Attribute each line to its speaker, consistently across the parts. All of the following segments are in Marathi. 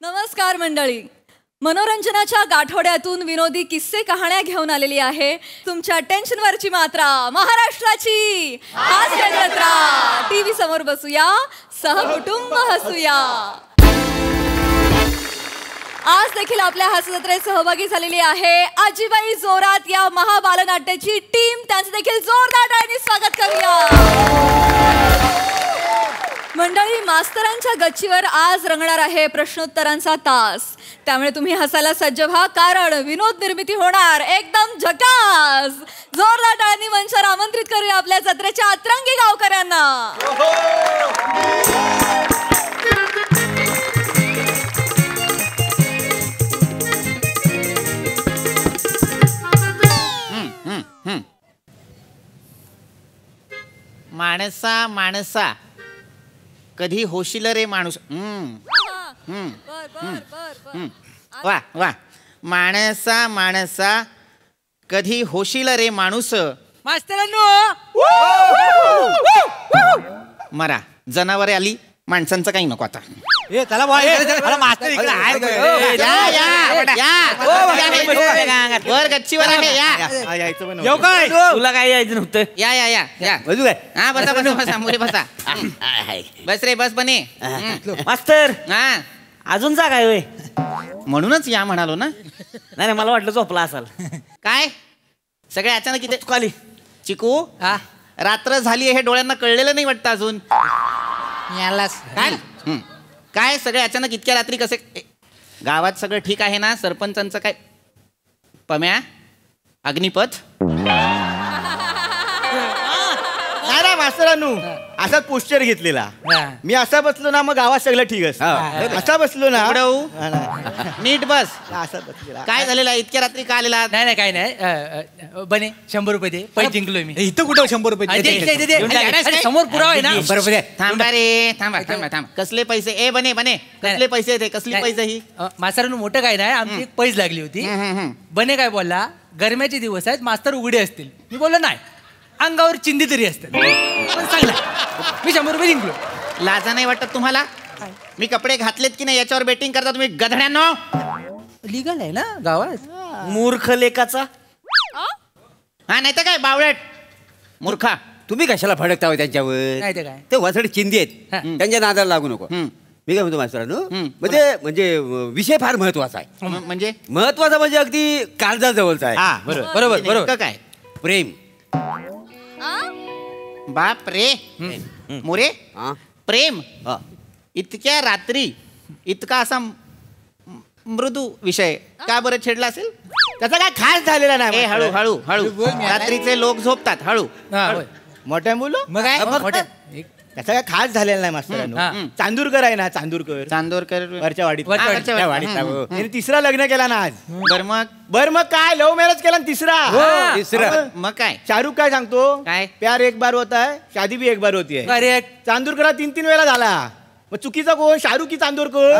Speaker 1: नमस्कार मंडळी. मनोरंजनाच्या गाठोड्यातून विनोदी किस्से कहाण्या घेऊन आलेली आहे तुमच्या टेन्शनवरची मात्रा महाराष्ट्राची हास्य जत्रा. टीव्ही समोर बसूया, सहकुटुंब हसूया. आज देखील आपल्या हास्य जत्रेत सहभागी झालेली आहे आजीबाई जोरात या महाबालनाट्याची टीम. त्यांचं देखील जोरदार टाळ्यांनी स्वागत करूया. मंडळी, मास्तरांच्या गच्चीवर आज रंगणार आहे प्रश्नोत्तरांचा तास. त्यामुळे तुम्ही हसायला सज्ज व्हा, कारण विनोद निर्मिती होणार एकदम झकास. जोरदार टाळ्यांनी मंचावर आमंत्रित करूया आपल्या जत्रेच्या अतरंगी गावकऱ्यांना.
Speaker 2: माणसा माणसा कधी होशील रे माणूस. वा वा. माणसा माणसा कधी होशील रे माणूस.
Speaker 3: मास्तरांनो,
Speaker 2: मरा जनावरे आली, माणसांचं काही नको आता.
Speaker 3: ए चला मास्तर इकडे आहे.
Speaker 2: वर गच्चीवर आहे.
Speaker 3: येऊ काय? तुला काय यायचं नव्हतं?
Speaker 2: या या या या. हा बसा बसा बसा मुले बसा. बस रे बस बने.
Speaker 3: मास्तर,
Speaker 2: हा
Speaker 3: अजून जागा आहे होय?
Speaker 2: म्हणूनच या म्हणालो ना.
Speaker 3: नाही मला वाटलं झोपला असाल.
Speaker 2: काय सगळे अचानक इथे
Speaker 3: खाली
Speaker 2: चिकू. रात्र झाली हे डोळ्यांना कळलेलं नाही वाटतं अजून. काय काय सगळे अचानक इतक्या रात्री कसे? गावात सगळं ठीक आहे ना? सरपंचांचं काय? पम्या अग्निपथ
Speaker 4: मास्तरांनू असा पोस्टर घेतलेला. मी असा बसलो ना, मग गावात सगळं ठीक असतं. असा बसलो ना,
Speaker 2: नीट बस.
Speaker 4: असा बसलेला.
Speaker 2: काय झालेला? इतक्या रात्री का आलेला?
Speaker 3: नाही काय नाही. बने 100 रुपये दे. पैसे जिंकलोय मी. इथं कुठं 100 रुपये? समोर पुरावा आहे ना.
Speaker 2: थांबा रे, थांबा थांबा थांबा. कसले पैसे? ए बने बने कसले पैसे ते? कसली पैसे ही?
Speaker 3: मास्तरांनो मोठं काय नाही, आमची एक पैज लागली होती. बने काय बोलला, गरम्याचे दिवस आहेत, मास्तर उघडे असतील. मी बोललो नाही, अंगावर चिंदी तरी असते. चांगला मी 100 रुपये जिंकलो.
Speaker 2: लाजा नाही वाटत तुम्हाला? मी कपडे घातलेत की नाही याच्यावर बेटिंग करता तुम्ही गधड्यांनो.
Speaker 3: लिगल आहे ना गावात. मूर्ख लेकाचा.
Speaker 2: हा नाही तर काय बावळट मूर्खा.
Speaker 5: तुम्ही कशाला फडकता त्यांच्यावर?
Speaker 3: नाही ते काय,
Speaker 5: ते वसड चिंदी आहेत, त्यांच्या नादाला लागू नको. मी काय म्हणतो मास्तरांनो, म्हणजे विषय फार महत्वाचा आहे.
Speaker 2: म्हणजे
Speaker 5: महत्वाचा म्हणजे अगदी काळजाजवळचा आहे.
Speaker 2: बरोबर बरोबर. काय?
Speaker 5: प्रेम.
Speaker 2: बाप रे मोरे. प्रेम
Speaker 5: हा.
Speaker 2: इतक्या रात्री इतका असा मृदू विषय का बरं छेडला असेल?
Speaker 4: त्याचा काय खास झालेला नाही.
Speaker 2: हळू हळू हळू. रात्रीचे लोक झोपतात. हळू.
Speaker 4: मोठ्या मुलं
Speaker 3: मग काय
Speaker 4: त्याचा काय खास झालेला नाही मास्तरांनो. चांदूरकर आहे ना, चांदूरकर
Speaker 2: चांदोरकर
Speaker 4: वरच्या वाडीत.
Speaker 2: वरच्या
Speaker 4: वाडीत त्याने तिसरा लग्न केला ना आज.
Speaker 2: बर मग
Speaker 4: काय लव्ह मॅरेज केला ना तिसरा.
Speaker 2: मग काय?
Speaker 4: शाहरुख काय सांगतो?
Speaker 2: काय?
Speaker 4: प्यार एक बार होता है, शादी भी एक बार होती है.
Speaker 3: करेक्ट.
Speaker 4: चांदूरकरला 3 वेळा झाला. मग चुकीचा कोण? शाहरुख की चांदूरकर?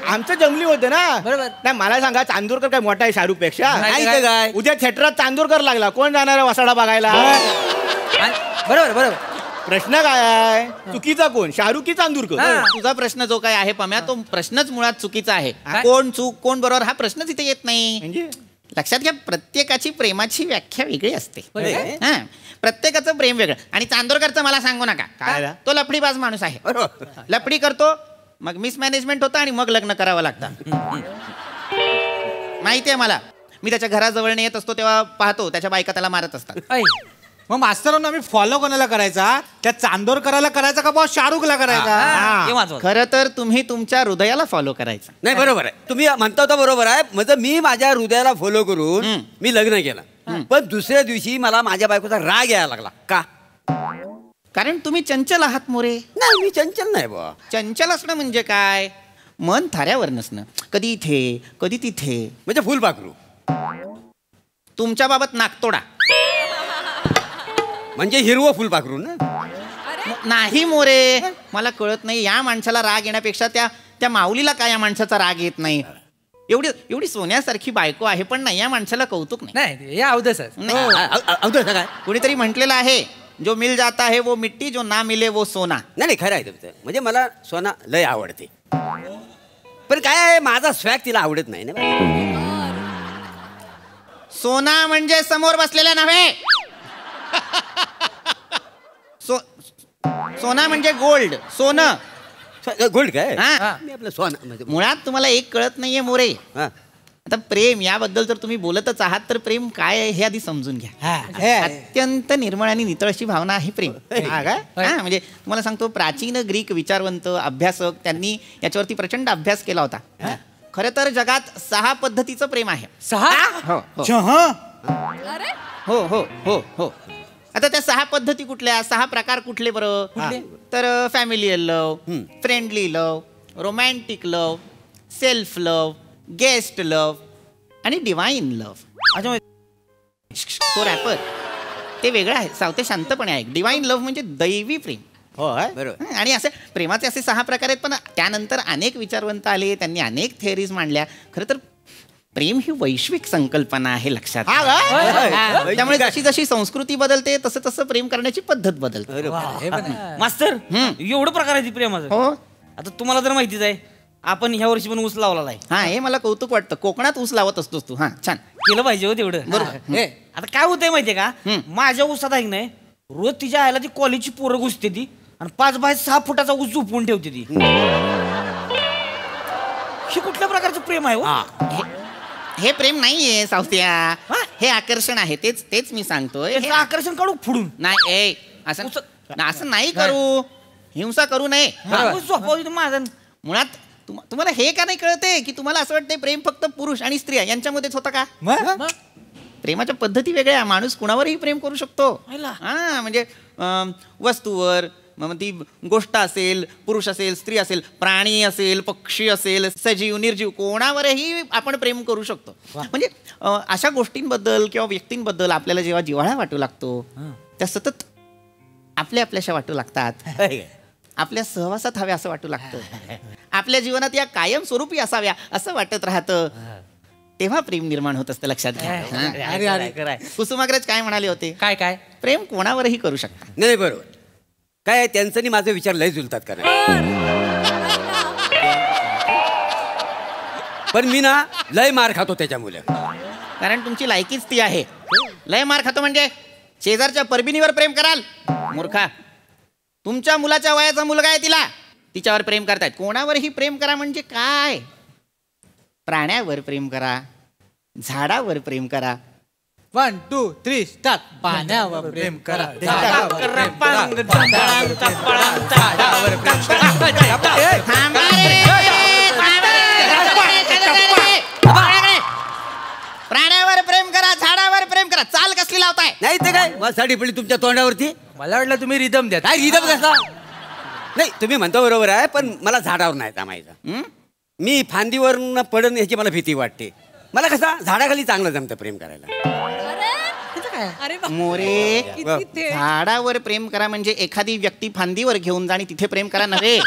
Speaker 4: आमचं जंगली होतं ना.
Speaker 3: बरोबर.
Speaker 4: नाही मला सांगा, चांदूरकर काय मोठा आहे शाहरुख पेक्षा?
Speaker 5: काय
Speaker 4: उद्या थिएटरात चांदूरकर लागला, कोण जाणार आहे वसाडा बघायला?
Speaker 3: बरोबर बरोबर.
Speaker 4: प्रश्न काय आहे? चुकीचा कोण? शाहरुख की चांदूरकर?
Speaker 2: तुझा प्रश्न जो काय आहे पम्या, तो प्रश्नच मुळात चुकीचा आहे. कोण चूक कोण बरोबर हा प्रश्नच इथे येत नाही.
Speaker 4: म्हणजे
Speaker 2: लक्षात घ्या, प्रत्येकाची प्रेमाची व्याख्या वेगळी असते. प्रत्येकाचं प्रेम वेगळं. आणि चांदोरकरचं मला सांगू नका.
Speaker 4: काय?
Speaker 2: तो लफडीबाज माणूस आहे. लफडी करतो, मग मिसमॅनेजमेंट होतं आणि मग लग्न करावं लागतं. माहिती आहे मला. मी त्याच्या घराजवळ येत असतो तेव्हा पाहतो त्याच्या बायका त्याला मारत असतात.
Speaker 6: मग मास्तरांना आम्ही फॉलो कोणाला करायचा? त्या चांदोरकराला करायचा का बॉस शाहरुखला करायचा?
Speaker 2: खरं तर तुम्ही तुमच्या हृदयाला फॉलो करायचं.
Speaker 5: नाही बरोबर आहे, तुम्ही म्हणता होता बरोबर आहे. म्हणजे मी माझ्या हृदयाला फॉलो करून मी लग्न केलं, पण दुसऱ्या दिवशी मला माझ्या बायकोचा राग यायला लागला. का?
Speaker 2: कारण तुम्ही चंचल आहात मोरे.
Speaker 5: नाही मी चंचल नाही बा.
Speaker 2: चंचल असणं म्हणजे काय? मन थाऱ्यावर नसणं. कधी इथे कधी तिथे.
Speaker 5: म्हणजे फुलपाखरू.
Speaker 2: तुमच्या बाबत नाकतोडा.
Speaker 5: म्हणजे हिरवं फुलपाखरू ना?
Speaker 2: नाही मोरे, मला कळत नाही. या माणसाला राग येण्यापेक्षा त्या माऊलीला काय या माणसाचा राग येत नाही? एवढी सोन्यासारखी बायको आहे, पण नाही या माणसाला कौतुक नाही.
Speaker 5: काय
Speaker 2: कुणीतरी म्हटलेलं आहे, जो मिल जाता है वो मिट्टी, जो ना मिले वो सोना.
Speaker 5: नाही खरं आहे तुमचं. म्हणजे मला सोना लय आवडते. पण काय आहे, माझा स्वॅग तिला आवडत नाही ना.
Speaker 2: सोना म्हणजे समोर बसलेला नव्हे. सोना म्हणजे गोल्ड, सोनं.
Speaker 5: गोल्ड काय
Speaker 2: हा.
Speaker 5: मी आपलं सोनं म्हणजे
Speaker 2: मुळात तुम्हाला एक कळत नाहीये मोरे.
Speaker 5: हा.
Speaker 2: आता प्रेम याबद्दल जर तुम्ही बोलतच आहात तर प्रेम काय आहे हे आधी समजून घ्या. अत्यंत निर्मळ आणि नितळ अशी भावना आहे प्रेम. हा काय? हा, म्हणजे तुम्हाला सांगतो, प्राचीन ग्रीक विचारवंत अभ्यासक त्यांनी याच्यावरती प्रचंड अभ्यास केला होता. खरं तर जगात 6 पद्धतीचं प्रेम आहे.
Speaker 3: 6?
Speaker 2: हो हो
Speaker 1: अरे
Speaker 2: हो हो हो हो. आता त्या 6 पद्धती कुठल्या, 6 प्रकार कुठले बरं? तर familial love, friendly love, romantic love, self love, guest love आणि डिवाइन लव्ह. तो रॅपर ते वेगळं आहे, सावते शांतपणे आहे. डिवाइन लव्ह म्हणजे दैवी प्रेम.
Speaker 4: हो
Speaker 5: बरोबर.
Speaker 2: आणि असे प्रेमाचे असे 6 प्रकार आहेत. पण त्यानंतर अनेक विचारवंत आले, त्यांनी अनेक थिअरीज मांडल्या. खरं तर प्रेम ही वैश्विक संकल्पना आहे, लक्षात घ्या. त्यामुळे जशी जशी संस्कृती बदलते तसं तसं प्रेम करण्याची पद्धत बदलते.
Speaker 7: मास्तर एवढं प्रकार आहे ती प्रेमाचं.
Speaker 2: हो.
Speaker 7: आता तुम्हाला तर माहितीच आहे, आपण ह्या वर्षी पण ऊस लावलेला आहे.
Speaker 2: हा, हे मला कौतुक वाटतं. कोकणात ऊस लावत असतोस तू. हा, छान.
Speaker 7: केलं पाहिजे हो तेवढं.
Speaker 2: बरोबर.
Speaker 7: आता काय होतंय माहितीये का, माझ्या ऊसात आहे नाही, रोज तिच्या आईला ती कॉलेजची पोरं घुसते ती आणि 5 बाय 6 फुटाचा ऊस झोपवून ठेवते ती. ही कुठल्या प्रकारचं प्रेम आहे हो?
Speaker 2: हे प्रेम नाहीये सावत्या, हे आकर्षण आहे. तेच तेच मी सांगतोय.
Speaker 7: याचं आकर्षण काढू फुडून.
Speaker 2: नाही, असं नाही करू. हिंसा करू नये.
Speaker 7: ऊस झोपवते माझा.
Speaker 2: मुळात तुम्हाला हे का नाही कळते की तुम्हाला असं वाटतंय प्रेम फक्त पुरुष आणि स्त्रिया यांच्यामध्येच होतं का? प्रेमाच्या पद्धती वेगळ्या. माणूस कुणावरही प्रेम करू शकतो. हा, म्हणजे वस्तूवर, मग ती गोष्ट असेल, पुरुष असेल, स्त्री असेल, प्राणी असेल, पक्षी असेल, सजीव निर्जीव, कोणावरही आपण प्रेम करू शकतो. म्हणजे अशा गोष्टींबद्दल किंवा व्यक्तींबद्दल आपल्याला जेव्हा जिव्हाळा वाटू लागतो त्या सतत आपल्याशा वाटू लागतात. आपल्या सहवासात हव्या असं वाटू लागतं. आपल्या जीवनात या कायम स्वरूपी असाव्या असं वाटत राहतं. तेव्हा प्रेम निर्माण होत असतं, लक्षात घ्या. कुसुमाग्रज काय म्हणाले होते?
Speaker 3: काय काय?
Speaker 2: प्रेम कोणावरही करू शकता.
Speaker 5: नाही बरोबर. काय त्यांचं आणि माझे विचार लय जुलतात का पण मी ना लय मार खातो त्याच्यामुळे.
Speaker 2: कारण तुमची लायकीच ती आहे. लय मार खातो म्हणजे शेजारच्या परबिनीवर प्रेम कराल? मूर्खा. तुमच्या मुलाच्या वयाचा मुलगा आहे, तिच्यावर प्रेम करतायत. कोणावरही प्रेम करा म्हणजे काय? प्राण्यावर प्रेम करा, झाडावर प्रेम करा.
Speaker 6: 1 2 3 स्टार्ट. पाण्यावर प्रेम करा,
Speaker 2: प्राण्यावर प्रेम करा, झाडावर प्रेम करा. चाल कसली लावताय?
Speaker 5: नाही ते काय वासाठी पडली तुमच्या तोंडावरती.
Speaker 3: मला वाटलं तुम्ही रिदम द्या.
Speaker 5: काय रिदम कसा? नाही तुम्ही म्हणता बरोबर आहे, पण मला झाडावर नाही थांबायचं. मी फांदीवर पडन याची मला भीती वाटते. मला कसा झाडाखाली चांगलं जमतं प्रेम करायला.
Speaker 1: अरे
Speaker 2: मोरे,
Speaker 1: किती ते.
Speaker 2: झाडावर प्रेम करा म्हणजे एखादी व्यक्ती फांदीवर घेऊन जा आणि तिथे प्रेम करा नव्हे.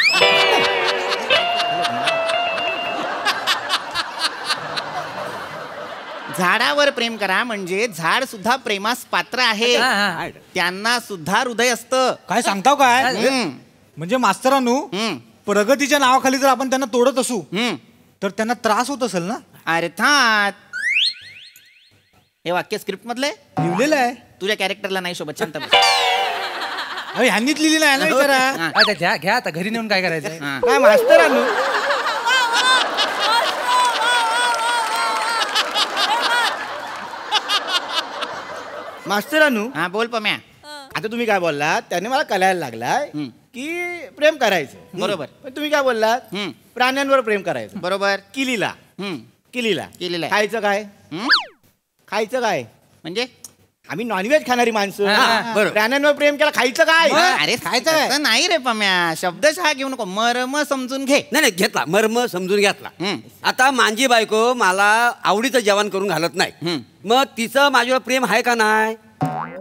Speaker 2: झाडावर प्रेम करा म्हणजे झाड सुद्धा प्रेमास पात्र आहे. त्यांना सुद्धा हृदय असतं.
Speaker 6: काय सांगताव काय? म्हणजे मास्तरांनो, प्रगतीच्या नावाखाली जर आपण त्यांना तोडत असू तर त्यांना त्रास होत असेल ना?
Speaker 2: अर्थात. हे वाक्य स्क्रिप्ट मधले
Speaker 6: लिहिलेलं आहे.
Speaker 2: तुझ्या कॅरेक्टरला नाही शोभत. शांत बस.
Speaker 6: अरे ह्यांनीच लिहिलेलं आहे ना. विचारा.
Speaker 3: घ्या घ्या आता घरी नेऊन काय करायचं?
Speaker 4: काय मास्तरांनो, मास्तरांनो,
Speaker 2: हा बोल पम्या.
Speaker 4: आता तुम्ही काय बोललात त्याने मला कळायला लागलाय की प्रेम करायचं.
Speaker 2: बरोबर.
Speaker 4: पण तुम्ही काय बोललात? प्राण्यांवर प्रेम करायचं.
Speaker 2: बरोबर.
Speaker 4: किलीला
Speaker 2: केलेलं आहे.
Speaker 4: खायचं काय? खायचं काय
Speaker 2: म्हणजे
Speaker 4: आम्ही नॉनव्हेज खाणारी माणसं.
Speaker 5: बरोबर.
Speaker 4: प्राण्यांवर प्रेम केला, खायचं काय?
Speaker 2: अरे खायचं काय? नाही रे पम्या, शब्दशः घेऊ नको, मर्म समजून घे.
Speaker 5: नाही घेतला, मर्म समजून घेतला. आता माझी बायको मला आवडीचं जेवण करून घालत नाही, मग तिचं माझ्यावर प्रेम आहे का नाही?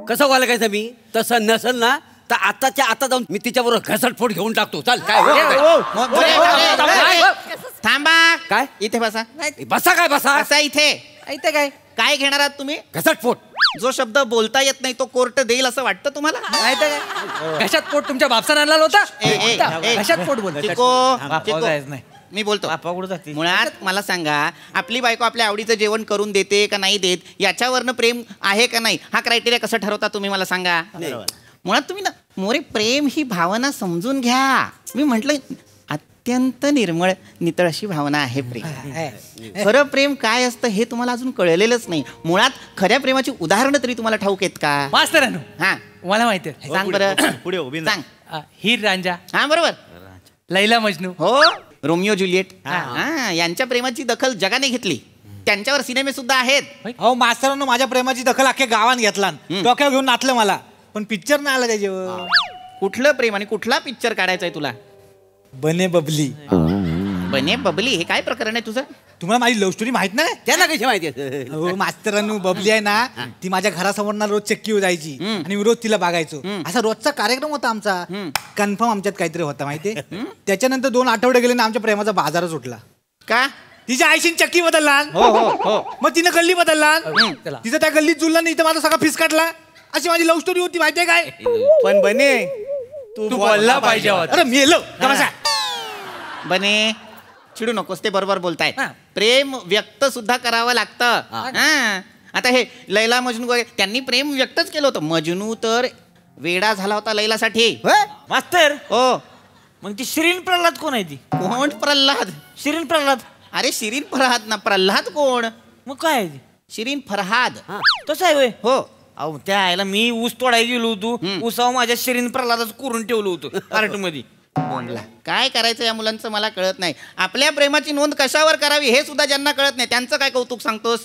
Speaker 5: कसं बोलायचं मी? तसं नसेल ना तर आताच्या आता जाऊन मी तिच्याबरोबर घसटफोट घेऊन टाकतो. चल काय
Speaker 2: थांबा.
Speaker 5: काय?
Speaker 2: इथे बसा.
Speaker 5: बसा. काय बसा?
Speaker 2: बसा इथे.
Speaker 3: इथे काय
Speaker 2: काय घेणार आहात तुम्ही?
Speaker 5: घसटफोट.
Speaker 2: जो शब्द बोलता येत नाही तो कोर्ट देईल असं वाटतं तुम्हाला?
Speaker 3: नाही तर काय? कशात पोट तुमच्या बापसाने आणला होता?
Speaker 2: ए, ए, ए.
Speaker 3: कशात पोट बोलतो?
Speaker 2: चिको, चिको.
Speaker 3: नाही
Speaker 2: मी बोलतो.
Speaker 7: बापा कुठं जाते?
Speaker 2: मुळात मला सांगा, आपली बायको आपल्या आवडीचं जेवण करून देते का नाही देत, याच्यावरनं प्रेम आहे का नाही हा क्रायटेरिया कसं ठरवता तुम्ही मला सांगा. मुळात तुम्ही ना मोरे प्रेम ही भावना समजून घ्या. मी म्हटलं अत्यंत निर्मळ नितळ अशी भावना आहे प्रेम. खरं प्रेम काय असतं हे तुम्हाला अजून कळलेलंच नाही. मुळात खऱ्या प्रेमाची उदाहरणं तरी तुम्हाला ठाऊक आहेत का?
Speaker 3: मास्तरांनो
Speaker 2: हा
Speaker 3: मला माहिती आहे.
Speaker 2: सांग बरं.
Speaker 4: पुढे हो, बिंदास.
Speaker 2: सांग.
Speaker 3: हीर रांझा,
Speaker 2: हा बरोबर.
Speaker 3: लैला मजनू,
Speaker 2: हो रोमिओ ज्युलिएट. हा यांच्या प्रेमाची दखल जगाने घेतली. त्यांच्यावर सिनेमे सुद्धा आहेत.
Speaker 6: अहो मास्तरांनो, माझ्या प्रेमाची दखल अख्ख्या गावात घेतला, डोक्यावर घेऊन नाचलं मला, पण पिक्चर नाही आला त्याच्यावर.
Speaker 2: कुठलं प्रेम आणि कुठला पिक्चर काढायचा तुला?
Speaker 6: बने बबली.
Speaker 2: बने बबली हे काय प्रकरण आहे तुझं?
Speaker 6: तुम्हाला माझी लव्ह स्टोरी माहित नाही?
Speaker 5: त्यांना कशी माहिती आहे?
Speaker 6: हो मास्तरांनो, बबली आहे ना, ती माझ्या घरासमोर ना रोज चक्की जायची आणि मी रोज तिला बघायचो. असा रोजचा कार्यक्रम होता आमचा. कन्फर्म आमच्यात काहीतरी होता माहितीये. त्याच्यानंतर 2 आठवडे गेले ना, आमच्या प्रेमाचा बाजारच उठला.
Speaker 2: का?
Speaker 6: तिच्या आईशीन चक्की बदलला, मग तिनं गल्ली बदलला, तिचं त्या गल्लीत जुळलं नाही तर माझा सगळा फिस काढला. अशी माझी लव्ह स्टोरी होती माहितीये काय.
Speaker 4: पण बने तू बोलला पाहिजे.
Speaker 6: अरे मेलो तमाशा.
Speaker 2: बने चिडू नकोस, ते बरोबर बोलताय. प्रेम व्यक्त सुद्धा करावं लागतं. हा. आता हे लैला मजनू वगैरे त्यांनी प्रेम व्यक्तच केलं होतं. मजनू तर वेडा झाला होता लैलासाठी.
Speaker 7: मास्तर
Speaker 2: हो.
Speaker 7: मग ती शिरीन प्रल्हाद कोण आहे? ती
Speaker 2: कोण प्रल्हाद?
Speaker 7: शिरीन प्रल्हाद.
Speaker 2: अरे शिरीन फरहाद ना, प्रल्हाद कोण?
Speaker 7: मग काय आहे ती?
Speaker 2: शिरीन फरहाद.
Speaker 7: तसं आहे होय.
Speaker 2: हो.
Speaker 7: अहो त्या आईला मी ऊस तोडायला गेलो होतो, ऊसावर माझ्या शिरीन प्रल्हादच करून ठेवलं होतं कार्ट मध्ये.
Speaker 2: काय करायचं या मुलांचं मला कळत नाही. आपल्या प्रेमाची नोंद कशावर करावी हे सुद्धा ज्यांना कळत नाही त्यांचं काय कौतुक सांगतोस?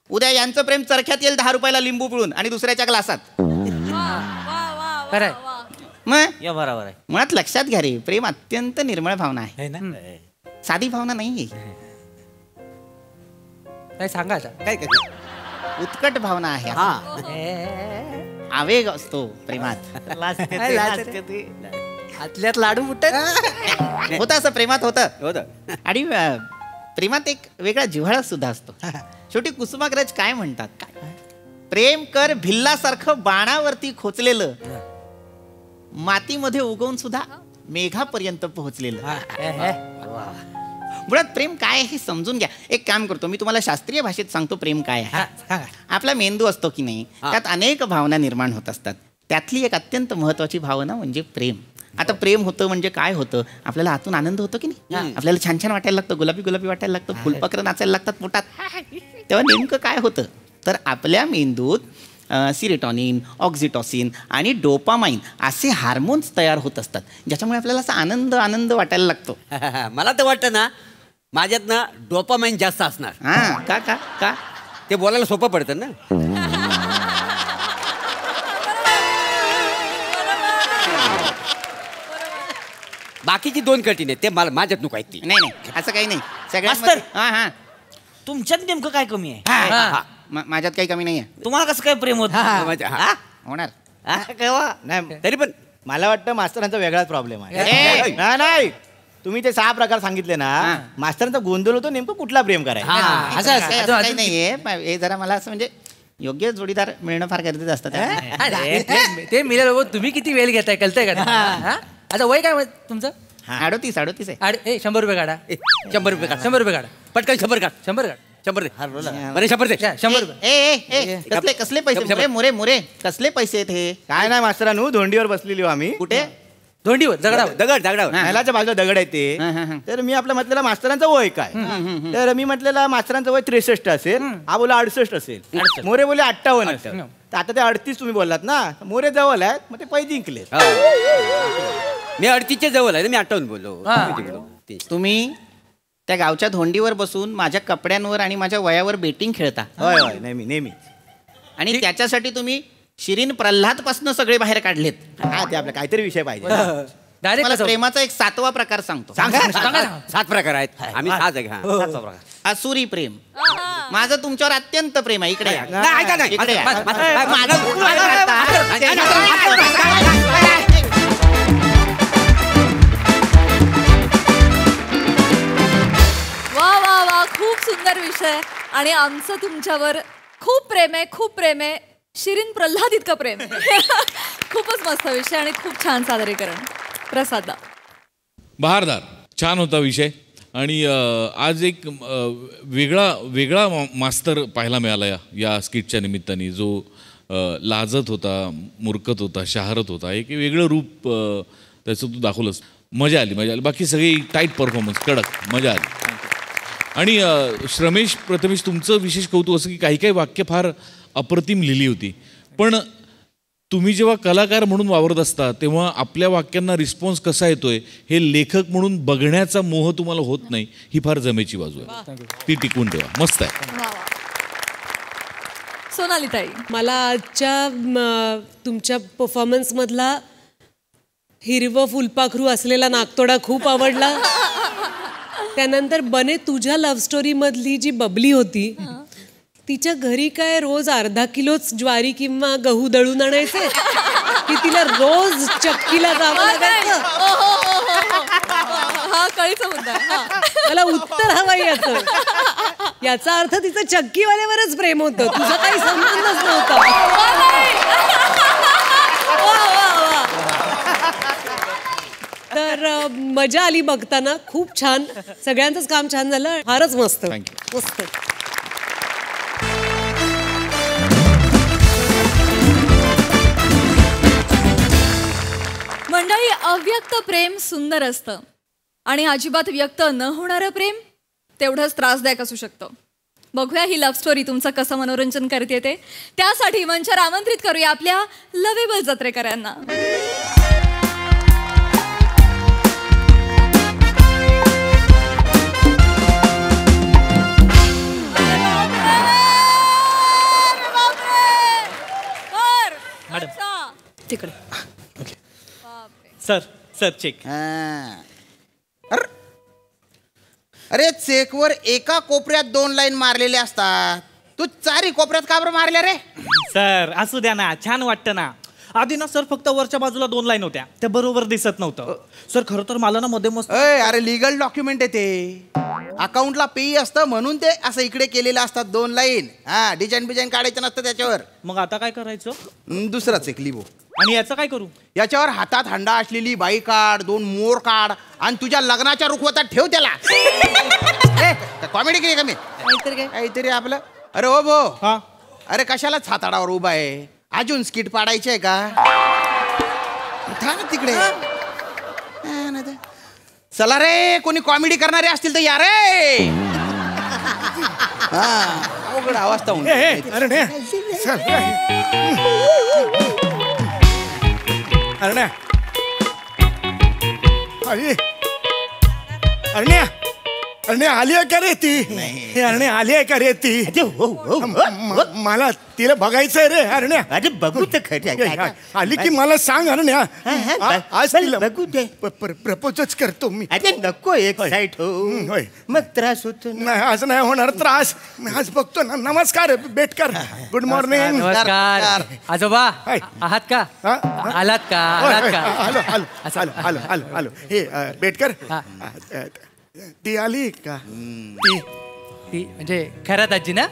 Speaker 2: उद्या यांचं प्रेम चरख्यात येईल 10 रुपयाला लिंबू पिळून आणि दुसऱ्याच्या ग्लासात.
Speaker 3: खरंय.
Speaker 2: मग
Speaker 7: या बरोबर आहे.
Speaker 2: मुळात लक्षात घ्या रे, प्रेम अत्यंत निर्मळ भावना आहे.
Speaker 6: है ना?
Speaker 2: साधी भावना नाही.
Speaker 3: काय सांगा आता.
Speaker 5: काय काय
Speaker 2: उत्कट भावना आहे. आवेग असतो प्रेमात.
Speaker 3: आतल्यात लाडू फुटत.
Speaker 2: होतं असं प्रेमात होतं.
Speaker 5: होतं.
Speaker 2: आणि प्रेमात एक वेगळा जिव्हाळा सुद्धा असतो. शेवटी कुसुमाग्रज काय म्हणतात? प्रेम कर भिल्लासारखं बाणावरती खोचलेलं, मातीमध्ये उगवून सुद्धा मेघापर्यंत पोहोचलेलं. मुळात प्रेम काय हे समजून घ्या. एक काम करतो मी, तुम्हाला शास्त्रीय भाषेत सांगतो प्रेम काय आहे. आपला मेंदू असतो की नाही, त्यात अनेक भावना निर्माण होत असतात. त्यातली एक अत्यंत महत्वाची भावना म्हणजे प्रेम. आता प्रेम होतं म्हणजे काय होतं? आपल्याला आतून आनंद होतो की नाही? आपल्याला छान छान वाटायला लागतं, गुलाबी गुलाबी वाटायला लागतं, फुलपाखरं नाचायला लागतात पोटात. तेव्हा नेमकं काय होतं तर आपल्या मेंदूत सिरेटॉनिन, ऑक्झिटॉसिन आणि डोपामाइन असे हार्मोन्स तयार होत असतात, ज्याच्यामुळे आपल्याला असा आनंद आनंद वाटायला लागतो.
Speaker 5: मला तर वाटतं ना माझ्यात ना डोपामाइन जास्त असणार.
Speaker 2: हा. का का का
Speaker 5: ते बोलायला सोपं पडतं ना. बाकीची 2 कठीण आहेत, ते मला माझ्यात नको आहेत ती.
Speaker 2: नाही नाही असं काही नाही. सगळ्यात
Speaker 7: मास्तर.
Speaker 2: हा हा
Speaker 7: तुमच्यात नेमकं काय कमी आहे?
Speaker 2: माझ्यात काही कमी नाही आहे.
Speaker 7: तुम्हाला कसं काय प्रेम होत?
Speaker 2: होणार.
Speaker 4: नाही
Speaker 5: तरी पण
Speaker 4: मला वाटतं मास्तरांचा वेगळाच प्रॉब्लेम आहे.
Speaker 2: ए!
Speaker 4: नाही तुम्ही ते 6 प्रकार सांगितले ना, मास्तरांचा गोंधळ होतो नेमकं कुठला प्रेम करायचा.
Speaker 2: असं काही नाहीये. हे जरा मला असं म्हणजे योग्य जोडीदार मिळणं फार गरजेचं असतं.
Speaker 3: ते मिळालं. तुम्ही किती वेळ घेताय कळतंय का? आता वय काय तुमचं?
Speaker 2: 38 आहे.
Speaker 3: 100 रुपये काढा.
Speaker 5: 100 रुपये काढ.
Speaker 3: 100 रुपये काढा.
Speaker 5: पटकन 100 काढ.
Speaker 3: 100 काढ.
Speaker 5: 100 दे. बरे 100 दे.
Speaker 3: 100 रुपये.
Speaker 2: कसले पैसे? मोरे कसले पैसे आहेत हे?
Speaker 4: काय नाही मास्तरांनो, धोंडीवर बसलेली हो आम्ही.
Speaker 2: कुठे?
Speaker 3: धोंडीवर दगडावर.
Speaker 5: दगडावर.
Speaker 4: महिलाच्या बाजूला दगड आहे ते. तर मी आपलं म्हटलेलं मास्तरांचं वय काय, तर मी म्हटलेलं मास्तरांचं वय 63 असेल. हा बोला 68 असेल. मोरे बोले 58 असेल. तर आता ते 38 तुम्ही बोललात ना, मोरे जवळ आहेत, मग ते पैसे जिंकले.
Speaker 5: मी 38च्या जवळ आहे, मी 58 बोललो.
Speaker 2: तुम्ही त्या गावच्या धोंडीवर बसून माझ्या कपड्यांवर आणि माझ्या वयावर बेटिंग खेळता.
Speaker 4: होय होय नेहमी.
Speaker 2: आणि त्याच्यासाठी तुम्ही शिरीन प्रल्हाद पासून सगळे बाहेर काढलेत.
Speaker 4: हा ते आपला काहीतरी विषय पाहिजे.
Speaker 3: डायरेक्ट
Speaker 2: मला प्रेमाचा एक 7वा प्रकार सांगतो.
Speaker 5: 7 प्रकार आहेत. आम्ही 6 आहे. 7 प्रकार.
Speaker 2: असुरी प्रेम. माझं तुमच्यावर अत्यंत प्रेम आहे. इकडे या.
Speaker 5: नाही, ऐका नाही.
Speaker 2: इकडे या.
Speaker 1: वा वा वा, खूप सुंदर विषय. आणि आमचं तुमच्यावर खूप प्रेम आहे. शिरीन प्रल्हाद इतकं प्रेम. खूपच मस्त विषय आणि खूप छान सादरीकरण. प्रसाद.
Speaker 8: बहारदार, छान होता विषय आणि आज एक वेगळा मास्तर पाहायला मिळाला या स्किटच्या निमित्ताने, जो लाजत होता, मुरकत होता, शहारत होता. एक वेगळं रूप त्याचं तू दाखवलंस. मजा आली. बाकी सगळी टाईट परफॉर्मन्स, कडक, मजा आली. आणि श्रमेश, प्रथमेश, तुमचं विशेष कौतुक असं की काही काही वाक्य फार अप्रतिम लिहिली होती, पण तुम्ही जेव्हा कलाकार म्हणून वावरत असता तेव्हा आपल्या वाक्यांना रिस्पॉन्स कसा येतोय हे लेखक म्हणून बघण्याचा मोह तुम्हाला होत नाही. ही फार जमेची बाजू आहे, ती टिकवून ठेवा. मस्त आहे.
Speaker 1: सोनाली ताई,
Speaker 9: मला आजच्या तुमच्या परफॉर्मन्समधला हिरवं फुलपाखरू असलेला नागतोडा खूप आवडला. त्यानंतर बने तुझ्या लव्ह स्टोरी मधली जी बबली होती, तिच्या घरी काय रोज अर्धा किलोच ज्वारी किंवा गहू दळून आणायचे की तिला रोज चक्कीला जावं लागायचं.
Speaker 1: हा कळीचा मुद्दा आहे.
Speaker 9: मला उत्तर हवंय याचं. याचा अर्थ तिचं चक्कीवाल्यावरच प्रेम होतं, तुझा काही संबंधच नव्हता. तर मजा आली बघताना, खूप छान. सगळ्यांचंच काम छान झालं, फारच मस्त मस्त.
Speaker 1: मंडळी, अव्यक्त प्रेम सुंदर असतं आणि अजिबात व्यक्त न होणारं प्रेम तेवढंच त्रासदायक असू शकतं. बघूया ही लव्ह स्टोरी तुमचं कसं मनोरंजन करते ते. त्यासाठी मंचावर आमंत्रित करूया आपल्या लवेबल जत्रेकरांना.
Speaker 9: तिकडे
Speaker 7: सर चेक.
Speaker 2: अरे, चेकवर एका कोपऱ्यात 2 लाईन मारलेल्या असतात, तू 4 कोपऱ्यात का बरं मारल्या रे?
Speaker 7: सर असू द्या ना, छान वाटतं ना. आधी ना सर फक्त वरच्या बाजूला 2 लाईन होत्या, त्या बरोबर दिसत नव्हतं. सर खरं तर मला ना मध्ये मस्त.
Speaker 4: अरे लिगल डॉक्युमेंट आहे ते, अकाउंटला पेई असतं म्हणून ते असं इकडे केलेलं असतात 2 लाईन. हा, डिझाईन काढायचं नसतं त्याच्यावर.
Speaker 7: मग आता काय करायचं?
Speaker 4: दुसरा चेक लिहो.
Speaker 7: आणि याचं काय करू?
Speaker 4: याच्यावर हातात हंडा असलेली बाई काढ, 2 मोर काढ आणि तुझ्या लग्नाच्या रुखवतात ठेव त्याला. कॉमेडी केली का मी? काहीतरी आपलं. अरे हो भो,
Speaker 7: हा,
Speaker 4: अरे कशाला छाताडावर उभा आहे? अजून स्किट पाडायची आहे का? थांब तिकडे. चला रे, कोणी कॉमेडी करणारे असतील तर या रे. अवघड अवस्था होऊन.
Speaker 10: अरण्या आली आहे का रे ती? अरण्या आली आहे का रे ती? मला तिला बघायचंय रे अरण्या.
Speaker 4: अरे बघू तर खरी
Speaker 10: आली की मला सांग अरण्या. आज तिला
Speaker 4: बघू दे.
Speaker 10: प्रपोजच करतो मी.
Speaker 4: अरे नको, एक साईड हो, मग त्रास होतो.
Speaker 10: नाही, आज नाही होणार त्रास. आज बघतो ना. नमस्कार बेटकर, गुड मॉर्निंग.
Speaker 3: नमस्कार. आजोबा आहात का? आलात का?
Speaker 10: आलो आलो आलो आलो आलो आलो. हे बेटकर, ती आली का?
Speaker 3: ती म्हणजे खऱ्यात आजी ना?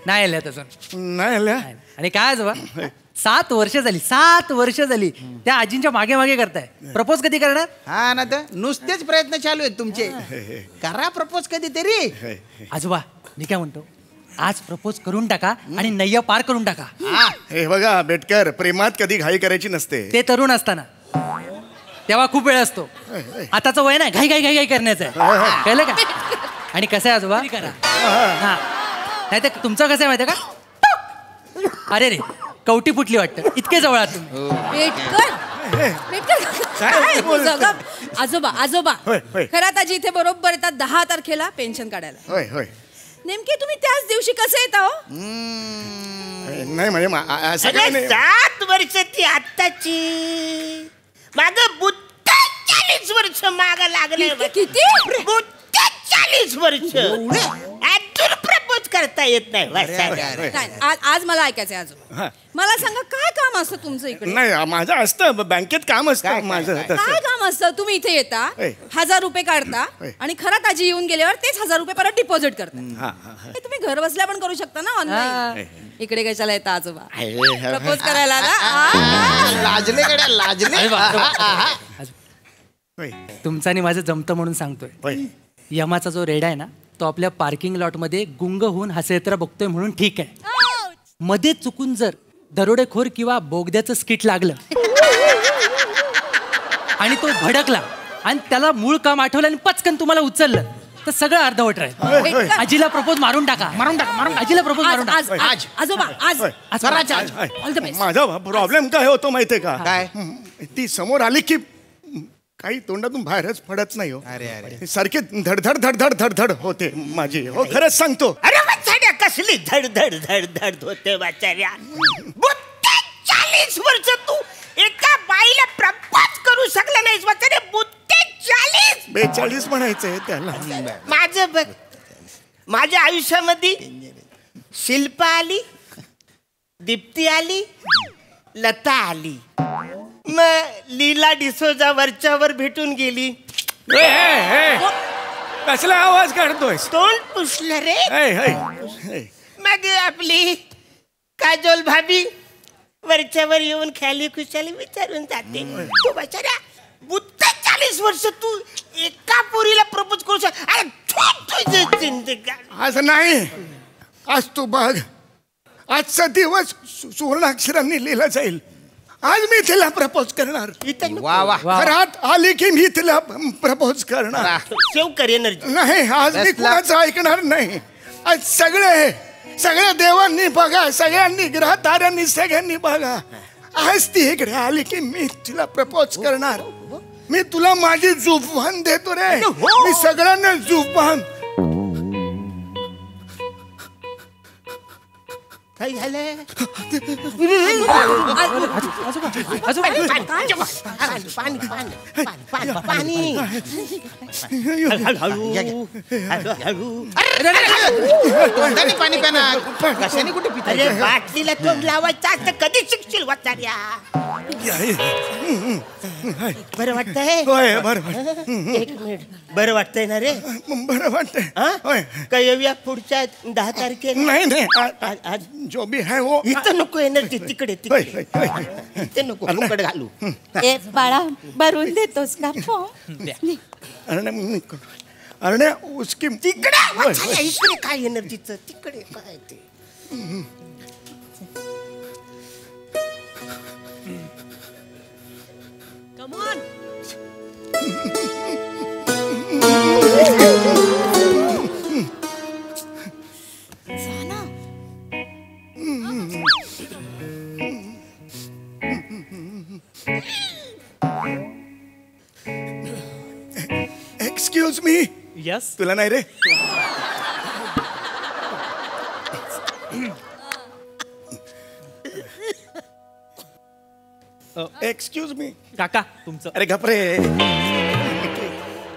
Speaker 3: नाही आल्यात अजून.
Speaker 10: नाही आल्या.
Speaker 3: आणि काय आजोबा, 7 वर्ष झाली, 7 वर्ष झाली त्या आजींच्या मागे मागे करताय. प्रपोज कधी करणार?
Speaker 2: हा ना, तर नुसतेच प्रयत्न चालू आहेत तुमचे. करा प्रपोज कधीतरी.
Speaker 3: आजोबा मी काय म्हणतो, आज प्रपोज करून टाका आणि नय्या पार करून टाका.
Speaker 10: हे बघा बेटकर, प्रेमात कधी घाई करायची नसते.
Speaker 3: ते तरुण असताना तेव्हा खूप वेळ असतो. आताचं वय नाही घाई घाई घाई घाई करण्याचं आहे, कळलं का? आणि कसं आहे आजोबा, हा नाही तर तुमचं कसं आहे माहिती आहे का? अरे रे, कवटी फुटली वाटतं, इतके जवळ आहात तुम्ही.
Speaker 11: आजोबा आजोबा खरं आजी इथे बरोबर येतात 10 तारखेला पेन्शन काढायला.
Speaker 10: होय होय.
Speaker 11: नेमके तुम्ही त्याच दिवशी कसे येता हो?
Speaker 10: नाही म्हणजे असं काय नाही.
Speaker 12: 7 वर्ष ती आत्ताची, माग 40 वर्ष माग लागले.
Speaker 11: किती?
Speaker 12: 40 वर्ष अजून प्रपोज करता येत नाही.
Speaker 11: आज मला ऐकायचंय आजोबा, मला सांगा काय काम असतं तुमचं इकडे?
Speaker 10: नाही, माझं असतं बँकेत काम असतं माझं.
Speaker 11: काय काम असतं? तुम्ही इथे येता, 1000 रुपये काढता आणि खरं आजी येऊन गेल्यावर तेच 1000 रुपये परत डिपॉझिट करता. तुम्ही घर बसल्या पण करू शकता ना ऑनलाईन. इकडे कशाला येता आजोबा? प्रपोज करायला ना?
Speaker 2: लाजले गड्या, लाजले.
Speaker 3: तुमचं आणि माझं जमतं म्हणून सांगतोय. यमाचा जो रेडा आहे ना तो आपल्या पार्किंग लॉटमध्ये गुंग होऊन हसेत्रा बघतोय म्हणून ठीक आहे. मध्ये चुकून जर दरोडेखोर किंवा बोगद्याचं स्किट लागलं आणि तो भडकला आणि त्याला मूळ काम आठवलं आणि पचकन तुम्हाला उचललं तर सगळं अर्धवट राहील. आजीला प्रपोज मारून टाका. आजीला प्रपोज मारून टाका.
Speaker 11: आज आजोबा आज ऑल द बेस्ट.
Speaker 10: माझा प्रॉब्लेम काय होतो माहितीये का? काय? ती समोर आली की काही तोंडातून बाहेरच पडत नाही हो. अरे सारखे धडधड धडधड धडधड होते माझी. हो खरंच सांगतो.
Speaker 12: अरे वाचाड्या कसली धड धड धड धड होते वाचाड्या. 40 वर्ष तू एका बाईला प्रपोज करू शकला नाहीस वाचाड्या.
Speaker 10: 42 म्हणायचंय त्याला.
Speaker 12: माझं बघ, माझ्या आयुष्यामध्ये शिल्पा आली, दीप्ती आली, लता आली, मग लीला डिसोजा वरच्यावर भेटून गेली.
Speaker 10: कसला आवाज काढतोय?
Speaker 12: तोंड पुसलं रे. मग आपली काजोल भाभी वरच्यावर येऊन खाली खुशाली विचारून जाते. तू बचारा 40 वर्ष तू एका पोरीला प्रपोज करू शकत.
Speaker 10: आज नाही, आज तू बघ, आजचा दिवस सुवर्णाक्षरांनी लिहिला जाईल. आज मी तिला प्रपोज करणार. घरात आली की मी तिला प्रपोज करणार.
Speaker 12: सेव कर एनर्जी.
Speaker 10: नाही, आज मी कुणाचं ऐकणार नाही. आज सगळ्या देवांनी बघा, सगळ्यांनी ग्रह ताऱ्यांनी सगळ्यांनी बघा. आज ती इकडे आली की मी तिला प्रपोज करणार. मी तुला माझी जुबान देतो रे. मी सगळ्यांना जुबान.
Speaker 12: काय झालंय? पाणी
Speaker 2: कशाने कुठे पिता?
Speaker 12: अरे बाटलीला तोंड लावायचं असतं. कधी शिकशील वाचाड्या? बरं वाटतंय? एक मिनिट. बरं वाटतंय ना रे?
Speaker 10: बरं वाटतंय.
Speaker 12: काय येऊया पुढच्या 10 तारखेला?
Speaker 10: नाही आज जो भी है वो.
Speaker 12: इथं नको एनर्जी. तिकडे इथे नको. फुकट घालू.
Speaker 11: ए बाळा भरून देतोस का?
Speaker 10: अरे उसकी
Speaker 12: तिकडे इकडे काय एनर्जीचं? तिकडे काय ते?
Speaker 9: Come on.
Speaker 10: Excuse me.
Speaker 3: Yes.
Speaker 10: तुला नाही रे? Excuse me.
Speaker 3: काका तुमचं.
Speaker 10: अरे घपरे,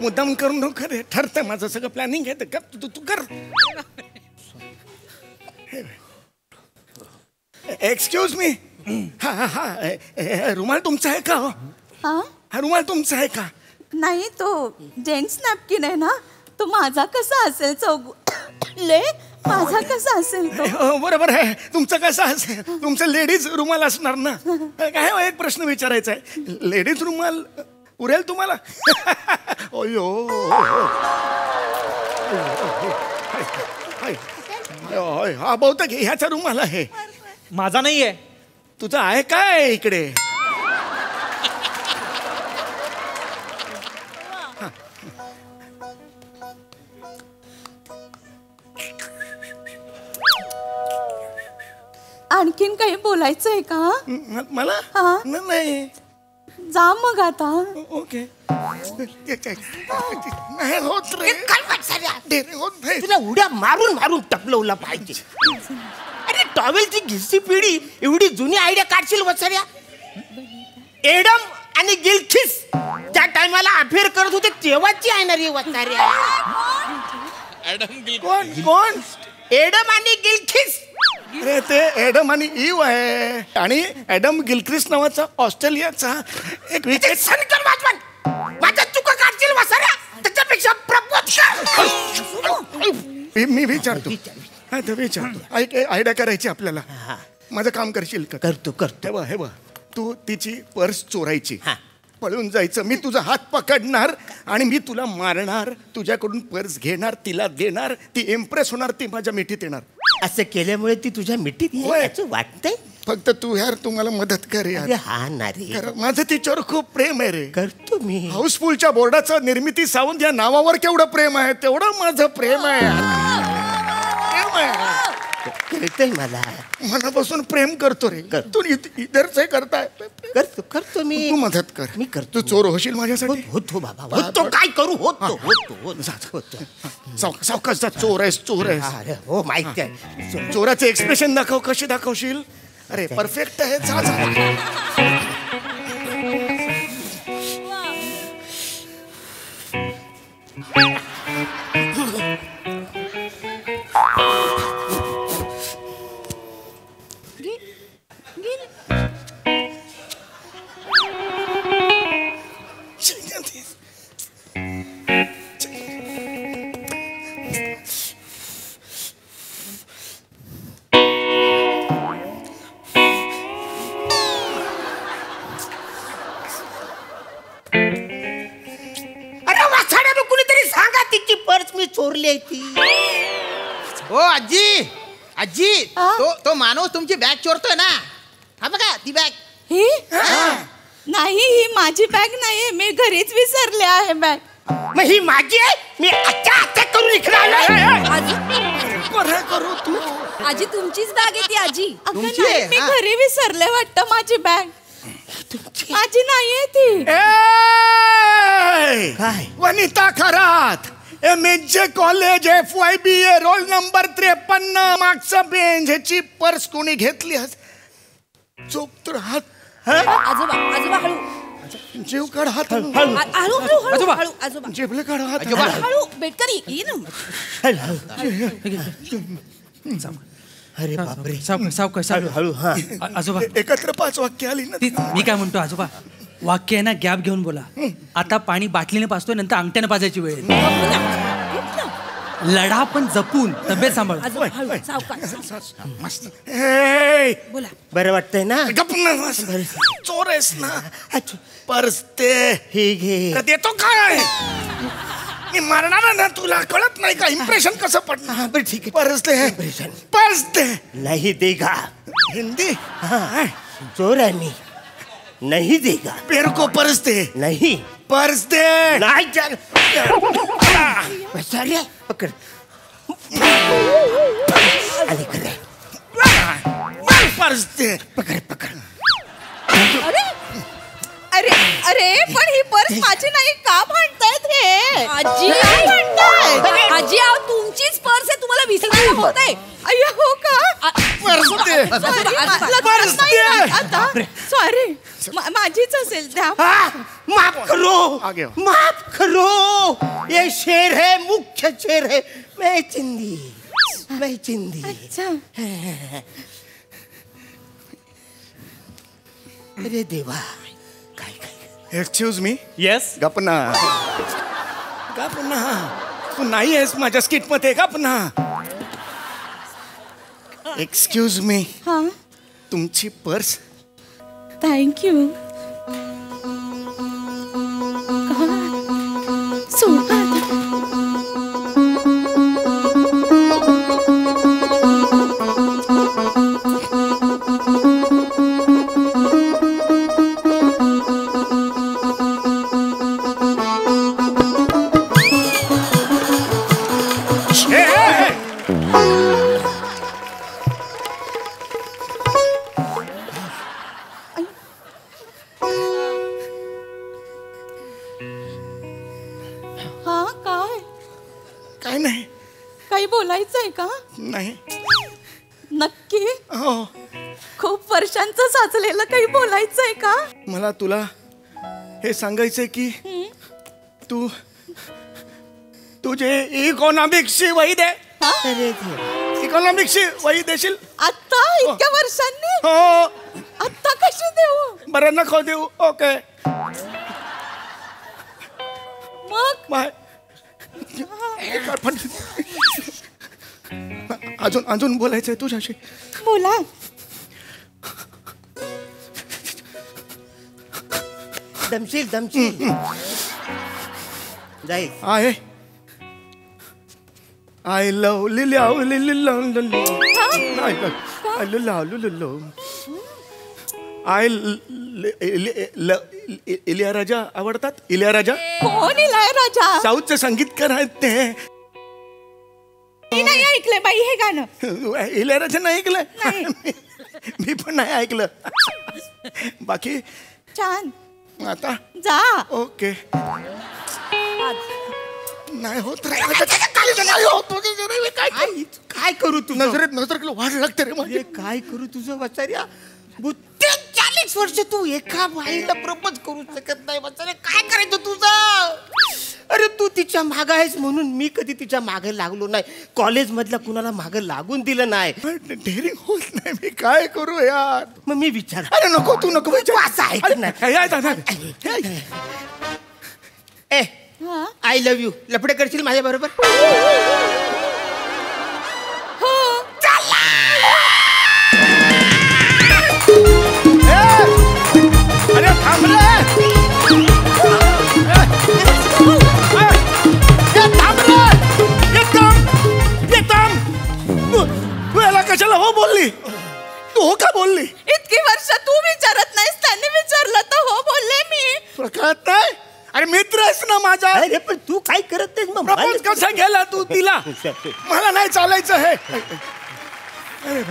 Speaker 10: मुद्दाम करून नको रे. ठरतंय माझं सगळं प्लॅनिंग आहे. गप तू कर. Excuse me. हा रुमाल तुमचा आहे का? हा रुमाल तुमचा आहे का?
Speaker 11: नाही, तो जेंट्स नॅपकिन आहे ना. तो माझा कसा असेल? ले माझा कसा असेल तो?
Speaker 10: बरोबर आहे. तुमचं कसं असेल? तुमचं लेडीज रुमाल असणार ना. काय एक प्रश्न विचारायचा आहे. लेडीज रुमाल पुरेल तुम्हाला? हा बहुतेक ह्याचा रुमाल आहे.
Speaker 3: माझा नाहीये.
Speaker 10: तुझा आहे काय इकडे?
Speaker 11: आणखीन काही बोलायचंय का
Speaker 10: मला? नाही.
Speaker 11: जा मग आता.
Speaker 10: ओके. नाही होत रे.
Speaker 12: तुला उड्या मारून मारून टपलवला पाहिजे. अरे टॉवेलची घिस्सी पिढी एवढी जुनी आयडिया काढशील वचऱ्या. एडम आणि गिलखिस त्या टायमाला अफेअर करत होते तेव्हाची आहे ना रे वचऱ्या.
Speaker 10: कोण?
Speaker 12: एडम आणि गिलखिस.
Speaker 10: अरे ते एडम आणि इव आहे. आणि एडम गिलक्रिस्ट नावाचा ऑस्ट्रेलियाचा एक
Speaker 12: सनकर वाचवान माझ्या चुका काढशील वसऱ्या. त्याच्यापेक्षा प्रपोज कर.
Speaker 10: मी विचारतो. ऐक, आयडिया करायची आपल्याला. माझं काम करशील का?
Speaker 12: करतो.
Speaker 10: हे बघ तू तिची पर्स चोरायची पळून जायचं. मी तुझा हात पकडणार आणि मी तुला मारणार. तुझ्याकडून पर्स घेणार, तिला देणार, ती इम्प्रेस होणार, ती माझ्या मिठीत येणार.
Speaker 12: असं केल्यामुळे ती तुझ्या मिठीत याचं वाटतंय.
Speaker 10: फक्त तू यार तू मला मदत कर यार.
Speaker 12: हा ना रे,
Speaker 10: माझं तिच्यावर खूप प्रेम आहे रे.
Speaker 12: करतो मी.
Speaker 10: हाऊसफुलच्या बोर्डाचं निर्मिती सावंत या नावावर केवढं प्रेम आहे, तेवढं माझं प्रेम आहे. प्रेम आहे,
Speaker 12: कळतंय मला.
Speaker 10: मनापासून प्रेम करतो रे. तू इधरच करताय.
Speaker 12: करतो मी.
Speaker 10: तू मदत कर.
Speaker 12: मी करतो.
Speaker 10: तू चोर होशील माझ्यासाठी.
Speaker 12: होतो बाबा, होतो. काय करू? होतो.
Speaker 10: सावकाश जा. चोर आहेस, चोर आहेस.
Speaker 12: हो माहिती आहे.
Speaker 10: चोराचे एक्सप्रेशन दाखव. कशी दाखवशील? अरे परफेक्ट आहे. जा.
Speaker 12: मी चोरली आहे ती.
Speaker 2: हो आजी, आजी तो माणूस तुमची बॅग चोरतोय ना. हा बघा ती बॅग.
Speaker 11: ही नाही, ही माझी बॅग नाहीये. मी घरीच विसरले आहे बॅग.
Speaker 12: मग ही माझी आहे. मी आता करून
Speaker 11: करू तू. आजी तुमचीच बॅग आहे ती. आजी
Speaker 2: तुमची
Speaker 11: मी घरी विसरले वाटतं माझी बॅग. माझी नाहीये ती.
Speaker 10: काय Vanita Kharat, MJ college, FYBA, roll number 53, मागचं बेंच. ह्याची पर्स कोणी घेतली? चोप तर हात.
Speaker 11: आजोबा आजोबा हळू.
Speaker 10: जेव काढ हात.
Speaker 11: आजोबा
Speaker 10: जेबले काढ हात.
Speaker 11: हळू बेटकरी ये ना.
Speaker 12: अरे बापरे.
Speaker 3: सावकाश
Speaker 12: हळू. हा
Speaker 3: आजोबा
Speaker 10: एकत्र 5 वाक्य आली ना.
Speaker 3: मी काय म्हणतो आजोबा, वाक्य आहे ना गॅप घेऊन बोला. आता पाणी बाटलीने पाजतोय, नंतर अंगठ्याने पाजायची वेळ. लढा पण जपून, तब्येत सांभाळ.
Speaker 10: मस्त.
Speaker 11: बोला.
Speaker 12: बरं वाटतंय ना?
Speaker 10: चोर आहेस ना. पर्स ते
Speaker 12: हे घे.
Speaker 10: देतो काय? मी मारणार ना तुला. कळत नाही का इम्प्रेशन कसं पडणार?
Speaker 12: बरं ठीक आहे.
Speaker 10: पर्स दे. पर्स दे.
Speaker 12: नाही देगा.
Speaker 10: हिंदी.
Speaker 12: चोर आहे मी. नहीं देगा.
Speaker 10: पेर को पर्स दे.
Speaker 12: नहीं.
Speaker 10: पर्स दे.
Speaker 12: नहीं चल. बचारिया पकड़.
Speaker 10: पर्स दे.
Speaker 12: पकड़.
Speaker 11: अरे अरे पण ही पर्स माझी नाही. का भांडतायत हे? आजी भांडतायत. आजी आव तुमचीच पर्स आहे. तुम्हाला विसरायला होतंय. अय्या हो का?
Speaker 10: पर्स दे. पर्स दे.
Speaker 11: सॉरी माझीच असेल. द्या.
Speaker 12: माफ करो. ये शेर है, मुख्य शेर है. मैं चिंदी.
Speaker 11: अच्छा.
Speaker 12: अरे देवा.
Speaker 10: Excuse me.
Speaker 4: येस.
Speaker 10: गपना. तू नाही आहेस माझ्या स्किट मध्ये. गपना. Excuse me.
Speaker 11: हा
Speaker 10: तुमची पर्स.
Speaker 11: थँक्यू. सोडा.
Speaker 10: काय नाही.
Speaker 11: काही बोलायचंय का?
Speaker 10: नाही.
Speaker 11: नक्की?
Speaker 10: हो.
Speaker 11: खूप वर्षांचं साचलेलं काही बोलायचंय का?
Speaker 10: मला तुला हे सांगायचंय की तू तुझे इकॉनॉमिक्सची वही दे. इकॉनॉमिक्सची वही देशील?
Speaker 11: आता इतक्या वर्षांनी?
Speaker 10: हो.
Speaker 11: आता कशी देऊ?
Speaker 10: बरं नको देऊ. ओके.
Speaker 11: मग
Speaker 10: अजून बोलायचंय तुझ्याशी.
Speaker 11: बोला.
Speaker 12: दमशील दमशील जाईल
Speaker 10: आहे आय लव लिली आव लिली लव आय इलियाराजा आवडतात इलियाराजा
Speaker 11: कोण इलियाराजा
Speaker 10: साऊथचे संगीतकार आहेत ते
Speaker 11: मी नाही ऐकलंय बाई हे गाणं
Speaker 10: इलियाराजा नाही ऐकलं मी पण नाही ऐकलं बाकी
Speaker 11: छान
Speaker 10: आता
Speaker 11: जा
Speaker 10: ओके नाही होत
Speaker 12: काय करू तू
Speaker 10: नजरेत नजर वाढ लागते रे माझे
Speaker 12: काय करू तुझं वचार्या 40 वर्ष तू एका बाईला प्रपोज करू शकत नाही वचार्या काय करायचं तुझं अरे तू तिच्या माग आहेस म्हणून मी कधी तिच्या मागे लागलो नाही कॉलेज मधल्या कुणाला मागे लागून दिलं नाही
Speaker 10: डेअरिंग होत नाही मी काय करू यार
Speaker 12: मग मी विचार
Speaker 10: अरे नको तू नको
Speaker 12: असं ऐक ना ए आय लव्ह यू लफडे करशील माझ्या बरोबर
Speaker 10: अरे थांब रे तू याला कशाला हो बोलली तू हो का बोलली
Speaker 11: इतकी वर्ष तू विचारत नाहीस त्यांनी विचारलं तर हो बोलले मी
Speaker 10: कळत नाही अरे मित्र आहेस ना माझा
Speaker 12: अरे पण तू काय करत नाहीस मग
Speaker 10: प्रपोज कसा गेला तू तिला मला नाही चालायचं हे अरे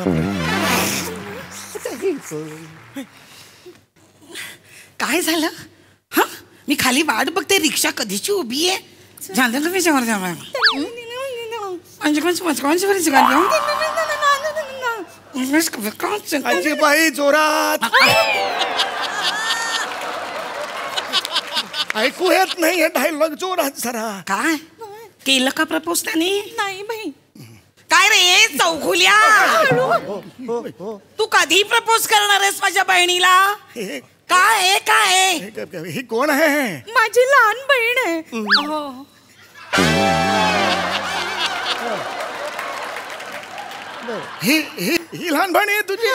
Speaker 13: काय झालं हा मी खाली वाट बघते रिक्षा कधीची उभी आहे झालं का
Speaker 10: आजीबाई जोरात ऐकू येत नाही डायलॉग जोरात जरा
Speaker 13: काय केलं का प्रपोज त्याने
Speaker 11: नाही बाई
Speaker 13: काय रे चौघुल्या तू कधी प्रपोज करणार आहेस माझ्या बहिणीला काय
Speaker 10: ही कोण आहे
Speaker 11: माझी लहान बहीण आहे
Speaker 10: ही लहान बहीण आहे तुझी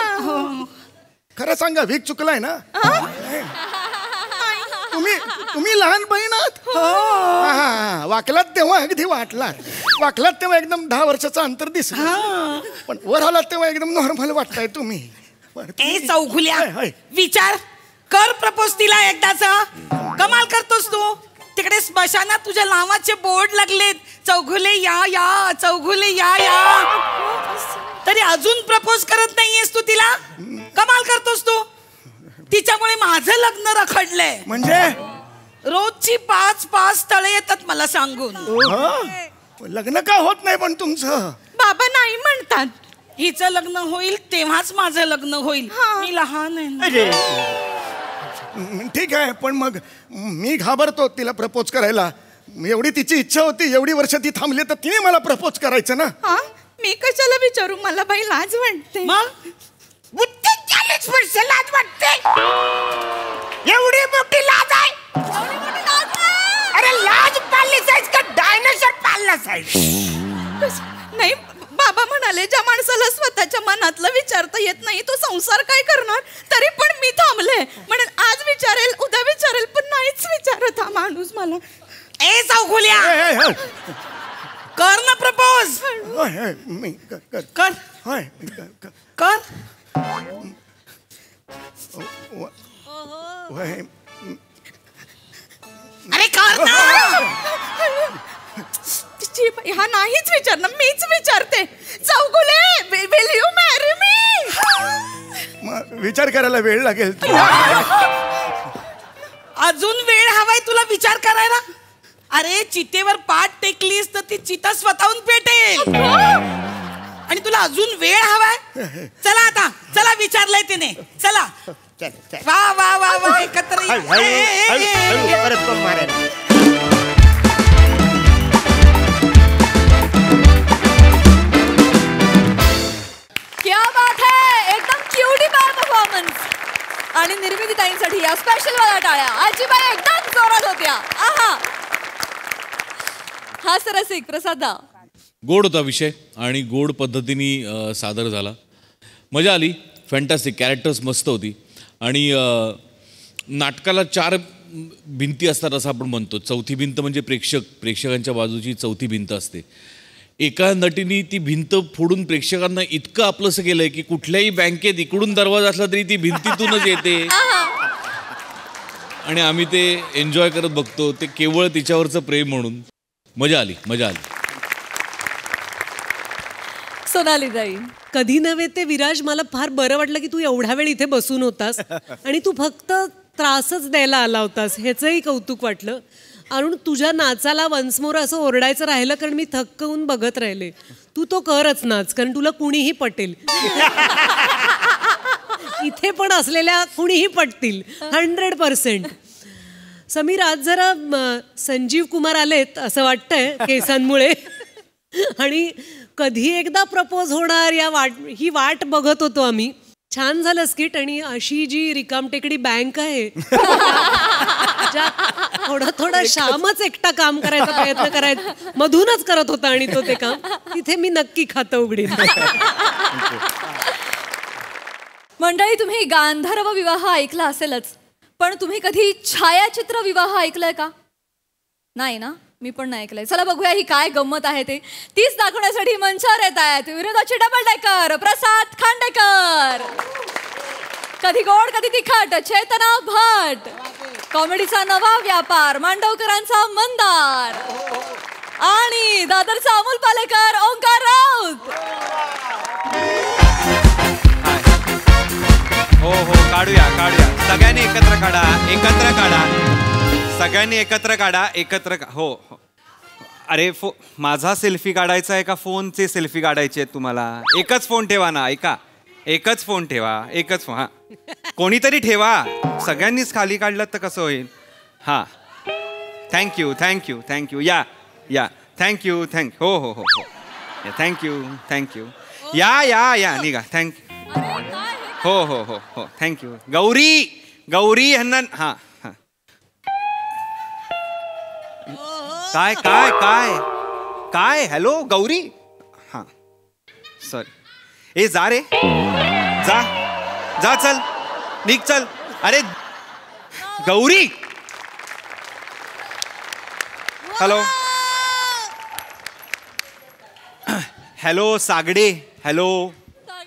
Speaker 10: खरं सांगा वीक चुकलाय ना तुम्ही लहान बहीण आहात वाकलात तेव्हा अगदी वाकलात तेव्हा एकदम 10 वर्षाचं अंतर दिसलं पण वर आलात तेव्हा एकदम नॉर्मल वाटताय तुम्ही
Speaker 13: ए चौघुल्या विचार कर प्रपोज तिला एकदाच कमाल करतोस तू तिकडे स्मशानात तुझ्या नावाचे बोर्ड लागलेत चौघुले या चौघुले या तरी अजून प्रपोज करत नाहीयेस तू तिला कमाल करतोस तू तिच्यामुळे माझं लग्न रखडलंय
Speaker 10: म्हणजे
Speaker 13: रोजची 5 तळे येतात मला सांगून
Speaker 10: लग्न का होत नाही पण तुमचं
Speaker 11: बाबा नाही म्हणतात
Speaker 13: हिचं लग्न होईल तेव्हाच माझं लग्न होईल मी लहान आहे
Speaker 10: ठीक आहे पण मग मी घाबरतो तिला प्रपोज करायला एवढी तिची इच्छा होती एवढी वर्ष ती थांबली तर तिने मला प्रपोज करायचं ना
Speaker 11: मी कशाला विचारू मला बाई लाज वाटते
Speaker 13: मग
Speaker 12: 40 वर्ष लाज वाटते एवढी मोठी लाज आहे अरे लाज पाळली साईज का डायनासोर पाळला साईज
Speaker 11: नाही बाबा म्हणाले ज्या माणसाला स्वतःच्या मनातलं विचारता येत नाही तो संसार काय करणार तरी पण मी थांबले म्हणून आज विचारेल उद्या विचारेल पण नाहीच विचारत हा माणूस मला
Speaker 13: ए चौघुल्या कर ना प्रपोज कर अरे कर ना
Speaker 11: हा नाहीच विचारणार मीच विचारते Chougule will you marry me
Speaker 10: विचार करायला वेळ लागेल
Speaker 13: अजून वेळ हवाय तुला विचार करायला अरे चितेवर पाठ टेकलीस तर ती चिता स्वतःहून पेटेल आणि तुला अजून वेळ हवाय चला आता चला विचारलंय तिने चला वा वा वा वा एकत्र
Speaker 1: क्या बात है एकदम क्यूटी बार परफॉर्मन्स आणि निर्मिती ताईंसाठी या स्पेशल वाला टाळ्या आजीबाई एकदम जोरात होत्या आहा हा सरसिक प्रसादा
Speaker 8: गोड होता विषय आणि गोड पद्धतीने सादर झाला मजा आली फॅन्टॅस्टिक कॅरेक्टर्स मस्त होती आणि नाटकाला 4 भिंती असतात असं आपण म्हणतो. चौथी भिंत म्हणजे प्रेक्षकांच्या बाजूची चौथी भिंत असते. एका नटीने ती भिंत फोडून प्रेक्षकांना इतकं आपलंसं केलंय की कुठल्याही बँकेत इकडून दरवाजा असला तरी ती भिंतीतूनच येते आणि आम्ही ते एन्जॉय करत बघतो. ते केवळ तिच्यावरचं प्रेम म्हणून. मजा आली.
Speaker 1: सोनाली ताई,
Speaker 9: कधी नव्हे ते विराज, मला फार बरं वाटलं की तू एवढा वेळ इथे बसून होतास आणि तू फक्त त्रासच द्यायला आला होतास, ह्याचंही कौतुक वाटलं. अरुण, तुझ्या नाचाला वन्स मोर असं ओरडायचं राहिलं कारण मी थक्क होऊन बघत राहिले. तू तो करच नाच, कारण तुला कुणीही पटेल. इथे पण असलेल्या कुणीही पटतील 100%. समीर, आज जरा संजीव कुमार आलेत असं वाटतंय केसांमुळे आणि कधी एकदा प्रपोज होणार ही वाट बघत होतो आम्ही. छान झालं स्किट. आणि अशी जी रिकामटेकडी बँक आहे थोडं श्यामच एकटा काम करायचा प्रयत्न करायचा मधूनच करत होता आणि तो ते काम, तिथे मी नक्की खातं उघडीन.
Speaker 1: मंडळी, तुम्ही गांधर्व विवाह ऐकला असेलच, पण तुम्ही कधी छायाचित्र विवाह ऐकलंय का? नाही ना, मी पण नाही ऐकलंय. चला बघूया ही काय गंमत आहे ते. तीच दाखवण्यासाठी मंचावर येत आहेत विनोदाचे डबल डेकर प्रसाद खांडेकर, कधी गोड कधी तिखट चेतना भट, कॉमेडीचा नवा व्यापार मांडवकरांचा मंदार आणि दादरचा अमोल पालेकर ओंकार राऊत.
Speaker 14: हो काढूया सगळ्यांनी एकत्र काढा सगळ्यांनी एकत्र हो. अरे माझा सेल्फी काढायचा आहे का फोनचे सेल्फी काढायचे आहेत तुम्हाला? एकच फोन ठेवा ना. एकच फोन ठेवा. हां, कोणीतरी ठेवा. सगळ्यांनीच खाली काढलं तर कसं होईल? हां, थँक्यू या थँक्यू हो थँक्यू या निघा. थँक्यू हो थँक्यू. गौरी ह्यांना. हां काय हॅलो गौरी. हां सॉरी. जा रे जा चल निघ चल. अरे गौरी. हॅलो सागडे. हॅलो.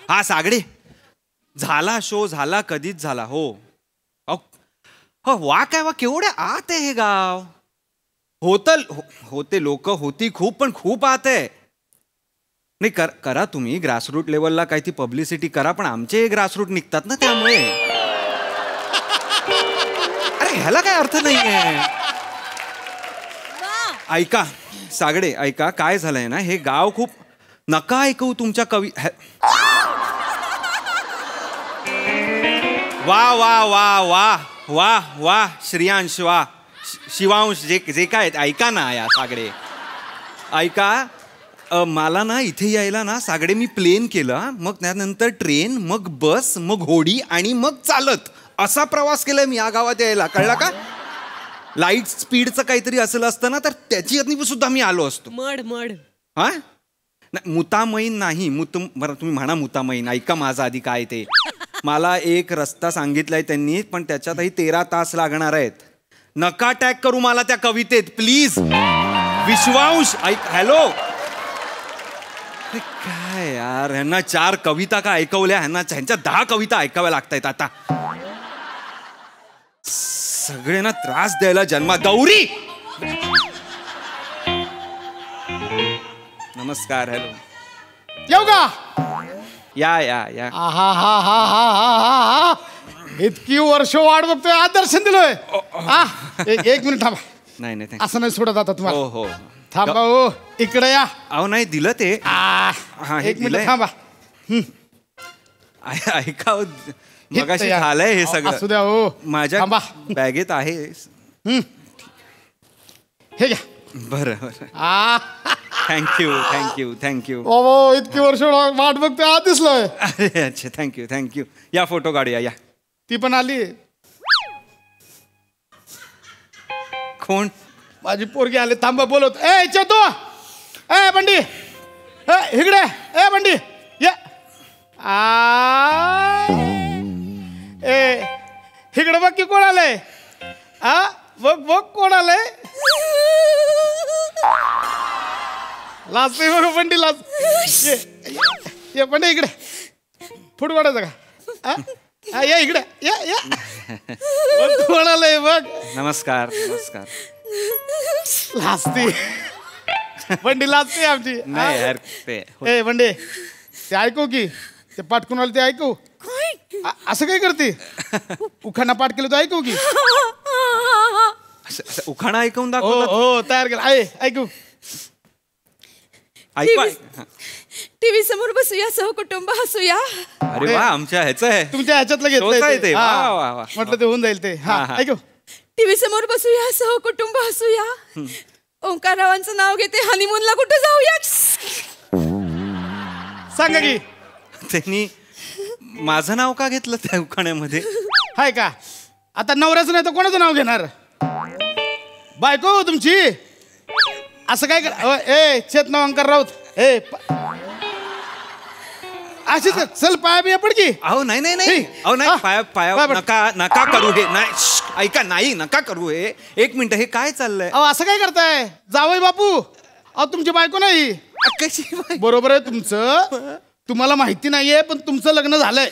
Speaker 14: हा सागडे. झाला शो झाला कधीच झाला. हो वा काय वा केवढे आत आहे हे गाव. होते लोक होती खूप, पण खूप आत आहे. नाही करा तुम्ही ग्रासरूट लेवलला काही ती पब्लिसिटी करा, पण आमचे ग्रासरूट निघतात ना त्यामुळे. अरे ह्याला काय अर्थ नाहीये. ऐका सागडे ऐका, काय झालंय ना हे गाव खूप. नका ऐकू तुमच्या कवी. वा वा वा वा वा वा श्रियांश वा शिवांश जे काय ऐका ना या सागडे ऐका. मला ना इथे यायला ना सागडे मी प्लेन केलं, मग त्यानंतर ट्रेन, मग बस, मग होडी आणि मग चालत असा प्रवास केलाय मी या गावात यायला. कळला का? लाईट स्पीडचं काहीतरी असलं असतं ना तर त्याची सुद्धा मी आलो असतो.
Speaker 9: मड
Speaker 14: हा मुतामईन नाही बरं तुम्ही म्हणा मुतामईन. ऐका माझा आधी काय ते. मला एक रस्ता सांगितलाय त्यांनी, पण त्याच्यातही 13 तास लागणार आहेत. नका टॅग करू मला त्या कवितेत प्लीज. विश्वांश ऐक. हॅलो. काय यार ह्यांना 4 कविता का ऐकवल्या, ह्यांच्या 10 कविता ऐकाव्या लागतायत आता. सगळ्यांना त्रास द्यायला जन्मा. गौरी. नमस्कार. हॅलो.
Speaker 10: येऊ का?
Speaker 14: या
Speaker 10: इतकी वर्ष वाट बघतोय, आज दर्शन दिलोय. एक मिनिट थांबा.
Speaker 14: नाही
Speaker 10: असं नाही सोडत आता तुम्हाला.
Speaker 14: हो
Speaker 10: थांबा. हो इकडे या.
Speaker 14: अहो नाही दिलं ते.
Speaker 10: एक मिनिट थांबा.
Speaker 14: ऐका मगाशी झालंय हे सगळं.
Speaker 10: असू द्या. हो
Speaker 14: माझ्या बॅगेत आहे.
Speaker 10: हे घ्या.
Speaker 14: बरं. थँक्यू.
Speaker 10: इतकी वर्ष वाट बघतोय, आज दिसलोय.
Speaker 14: अरे अच्छा थँक्यू. या फोटो काढूया या.
Speaker 10: ती पण आली.
Speaker 14: कोण?
Speaker 10: माझी पोरगी आली. थांबा बोलत. चेतो. बंडी इकडे. बंडी ये. इकडे बघ की कोण आलंय.
Speaker 15: बघ बघ कोण आलंय लाजते बघ बंडी लाज ये बंडे इकडे फुट वाढायचं का या इकडे या बघ कोण आलंय बघ.
Speaker 14: नमस्कार नमस्कार.
Speaker 15: लाजते बंडी लाजते आमची.
Speaker 14: नाही यार ते
Speaker 15: ए बंडे ते ऐकू की ते पाठकून आले ते ऐकू. असं काय करते उखाणा पाठ केलं तर ऐकू की.
Speaker 14: उखाणा ऐकून दाखव.
Speaker 15: हो तयार केला आहे ऐकू.
Speaker 11: टीव्ही समोर बसूया सहकुटुंब हसूया.
Speaker 14: अरे वा आमच्या ह्याचं आहे
Speaker 15: तुमच्या ह्याच्यातलं घेतलंय म्हटलं ते होऊन जाईल ते. हा ऐकू.
Speaker 11: टीव्ही समोर बसूया सहकुटुंब हसूया. ओंकाररावांचं नाव घेते हनीमूनला कुठे जाऊया.
Speaker 15: सांगा की
Speaker 14: त्यांनी माझं नाव का घेतलं त्या उखाण्यामध्ये.
Speaker 15: हाय का आता नवऱ्याचं नाही तर कोणाचं नाव घेणार. बायको तुमची असं काय कर. ए चेतना ओंकार राऊत ए अशीच चल पाया बिया पड की.
Speaker 14: अहो नाही नाही नाही अहो नाही पाया पाया नका नका करू हे. नाही ऐका नाही नका करू हे. एक मिनिट हे काय चाललंय.
Speaker 15: अहो असं काय करताय जावई बापू. अहो तुमची बायको नाही.
Speaker 14: कशी
Speaker 15: बरोबर आहे तुमचं. तुम्हाला माहिती नाहीये पण तुमचं लग्न झालंय.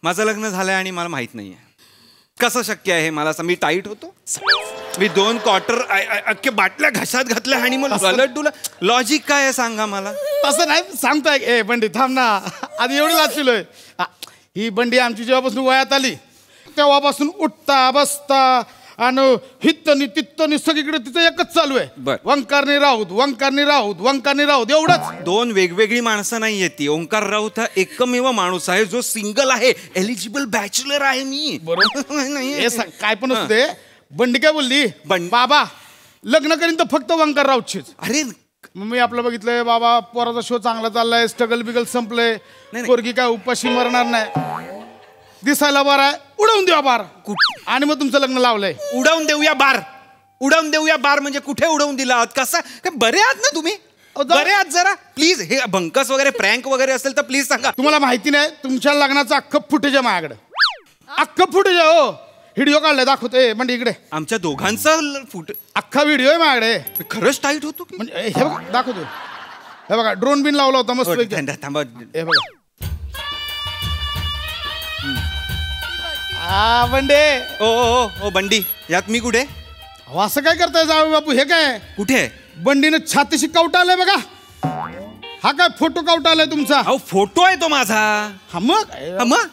Speaker 14: माझं लग्न झालंय आणि मला माहित नाहीये. कसं शक्य आहे मला. मी टाईट होतो. मी 2 क्वार्टर अख्खे बाटल्या घशात घातल्या आणि मग तुला लॉजिक काय आहे सांगा मला.
Speaker 15: तसं नाही सांगताय. ए बंडी थांब ना आधी एवढी लाचलोय. ही बंडी आमची जेव्हापासून वयात आली तेव्हापासून उठता बसता आणि हित्तनी तित्तनी सगळीकडे तिचं एकच चालू आहे. वंकारनी राऊत वंकारनी राऊत वंकारनी राऊत एवढंच.
Speaker 14: 2 वेगवेगळी माणसं नाहीये ती. ओंकार राऊत हा एकमेव माणूस आहे जो सिंगल आहे. एलिजिबल बॅचलर आहे मी.
Speaker 15: बरोबर काय पण असते. बंडी काय बोलली बाबा लग्न करीन तर फक्त वंकार राऊतचीच.
Speaker 14: अरे
Speaker 15: मी आपलं बघितलंय बाबा पोराचा शो चांगला चाललाय. स्ट्रगल बिगल संपलंय. पोरगी काय उपाशी मरणार नाही. दिसायला बार आहे उडवून देऊया बार. आणि मग तुमचं लग्न लावलंय.
Speaker 14: उडवून देऊया बार. उडवून देऊया बार म्हणजे कुठे उडवून दिला आहात. कसं काय बरे आहात ना तुम्ही. बरे आहात जरा प्लीज. हे भंकस वगैरे प्रँक वगैरे असेल तर प्लीज सांगा.
Speaker 15: तुम्हाला माहिती नाही तुमच्या लग्नाचं अख्खं फुटेज आहे माझ्याकडे. अख्खं फुटेज आहे. हो व्हिडिओ काढलाय दाखवतोय म्हणजे इकडे.
Speaker 14: आमच्या दोघांचा फुट
Speaker 15: अख्खा व्हिडिओ आहे माझ्याकडे.
Speaker 14: खरंच टाईट होतो की
Speaker 15: म्हणजे हे बघा दाखवतोय. हे बघा ड्रोन बिन लावला होता मस्त.
Speaker 14: थांबा
Speaker 15: हे बघा बंडे.
Speaker 14: ओ बंडी यात मी कुठे.
Speaker 15: असं काय करताय जावई बापू. हे काय
Speaker 14: कुठे
Speaker 15: बंडीने छातीशी कवटा आलाय बघा. हा काय फोटो कवटा आलाय तुमचा.
Speaker 14: अहो फोटो आहे तो माझा.
Speaker 15: हा मग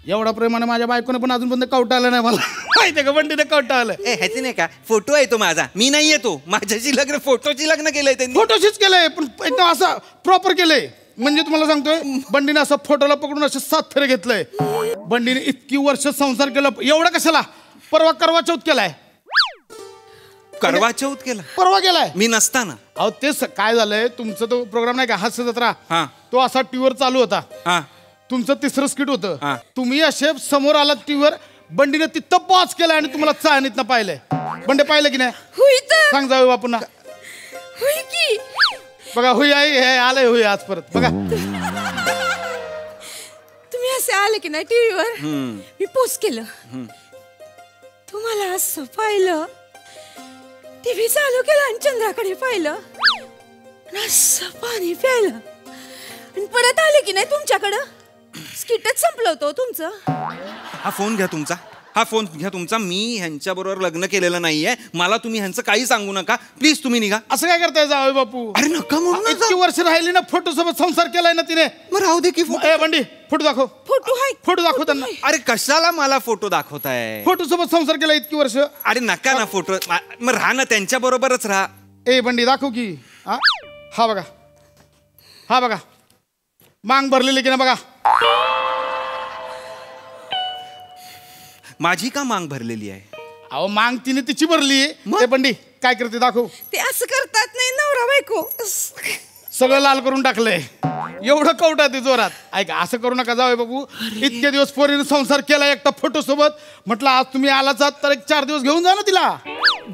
Speaker 15: एवढा प्रेमाने माझ्या बायकोने पण अजूनपर्यंत कवटा आला नाही मला. माहितीये का बंडीने कवटा आलाय.
Speaker 14: ह्याची नाही का फोटो आहे तो माझा. मी नाही येतो. माझ्याशी लग्न फोटोची लग्न केलंय त्यांनी.
Speaker 15: फोटोशीच केलंय पण एकदम असं प्रॉपर केलंय. म्हणजे तुम्हाला सांगतोय बंडीने असं फोटोला पकडून असे 7 फेरे घेतलंय. बंडीने इतकी वर्ष संसार केला. एवढं कशाला परवा करवा चौथ केलाय.
Speaker 14: करवा चौथ केला
Speaker 15: परवा केलाय
Speaker 14: मी नसताना.
Speaker 15: अहो तेच काय झालंय तुमचं तो प्रोग्राम नाही का हास्य जत्रा. तो असा टीव्हीवर चालू होता. तुमचं 3रं स्किट होतं. तुम्ही असे समोर आलात टीव्हीवर. बंडीने तिथं पॉज केला आणि तुम्हाला चाळणीतनं पाहिलंय. बंडे पाहिलं की नाही सांग जाऊ बापूंना. बघा हुई आहे हे आलंय हुई आज परत बघा.
Speaker 11: तुम्ही असे आले की नाही टीव्हीवर. मी पोस्ट केलं. तुम्हाला असं पाहिलं. टीव्ही चालू केला आणि चंद्राकडे पाहिलं. असं पाणी प्यायलं आणि परत आले की नाही तुमच्याकडं. स्किटच संपलं होतं तुमचं.
Speaker 14: हा फोन घ्या तुमचा. हा फोन घ्या तुमचा. मी ह्यांच्या बरोबर लग्न केलेलं नाहीये. मला तुम्ही ह्यांचं काही सांगू नका प्लीज. तुम्ही निघा.
Speaker 15: असं काय करताय जावई बापू.
Speaker 14: अरे नका म्हणून.
Speaker 15: इतकी वर्ष राहिली ना फोटो सोबत संसार केलाय ना तिने.
Speaker 14: मग राहू दे की.
Speaker 15: बंडी फोटो दाखव. फोटो दाखव त्यांना.
Speaker 14: अरे कशाला मला फोटो दाखवताय.
Speaker 15: फोटो सोबत संसार केला इतकी वर्ष.
Speaker 14: अरे नका ना फोटो. मग राहा ना त्यांच्या बरोबरच राहा.
Speaker 15: ए बंडी दाखव की. हा बघा हा बघा मांग भरलेली की ना बघा.
Speaker 14: माझी का मांग भरलेली आहे.
Speaker 15: अहो मांग तिने तिची भरली. ए बंडी काय करते दाखव.
Speaker 11: ते असं करतात नाही नवरा बायको.
Speaker 15: सगळं लाल करून टाकलंय. एवढं कवटा ते जोरात. ऐका असं करू नका जावई बापू. इतके दिवस पोरीने संसार केला एकटा फोटो सोबत. म्हटलं आज तुम्ही आलाच तर एक 4 दिवस घेऊन जा ना तिला.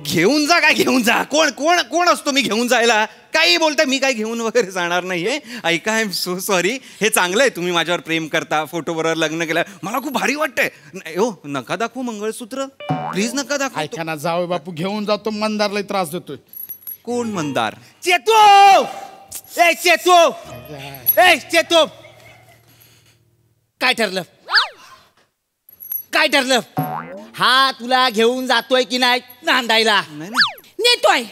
Speaker 14: घेऊन जा काय घेऊन जा? कोण कोण कोण असतो मी घेऊन जायला? काही बोलताय, मी काय घेऊन वगैरे जाणार नाहीये. ऐका, आय एम सो सॉरी. हे चांगलं आहे तुम्ही माझ्यावर प्रेम करता, फोटो बरोबर लग्न केलं, मला खूप भारी वाटतंय. हो, नका दाखवू मंगळसूत्र, प्लीज नका दाखवू.
Speaker 15: ऐका ना, जाऊ बापू घेऊन जातो, मंदारला त्रास देतोय.
Speaker 14: कोण मंदार?
Speaker 12: चेतू, ए चेतू, ए चेतू, काय ठरलं? काय ठरलं? हा तुला घेऊन जातोय की नाही नांदायला?
Speaker 11: नेतोय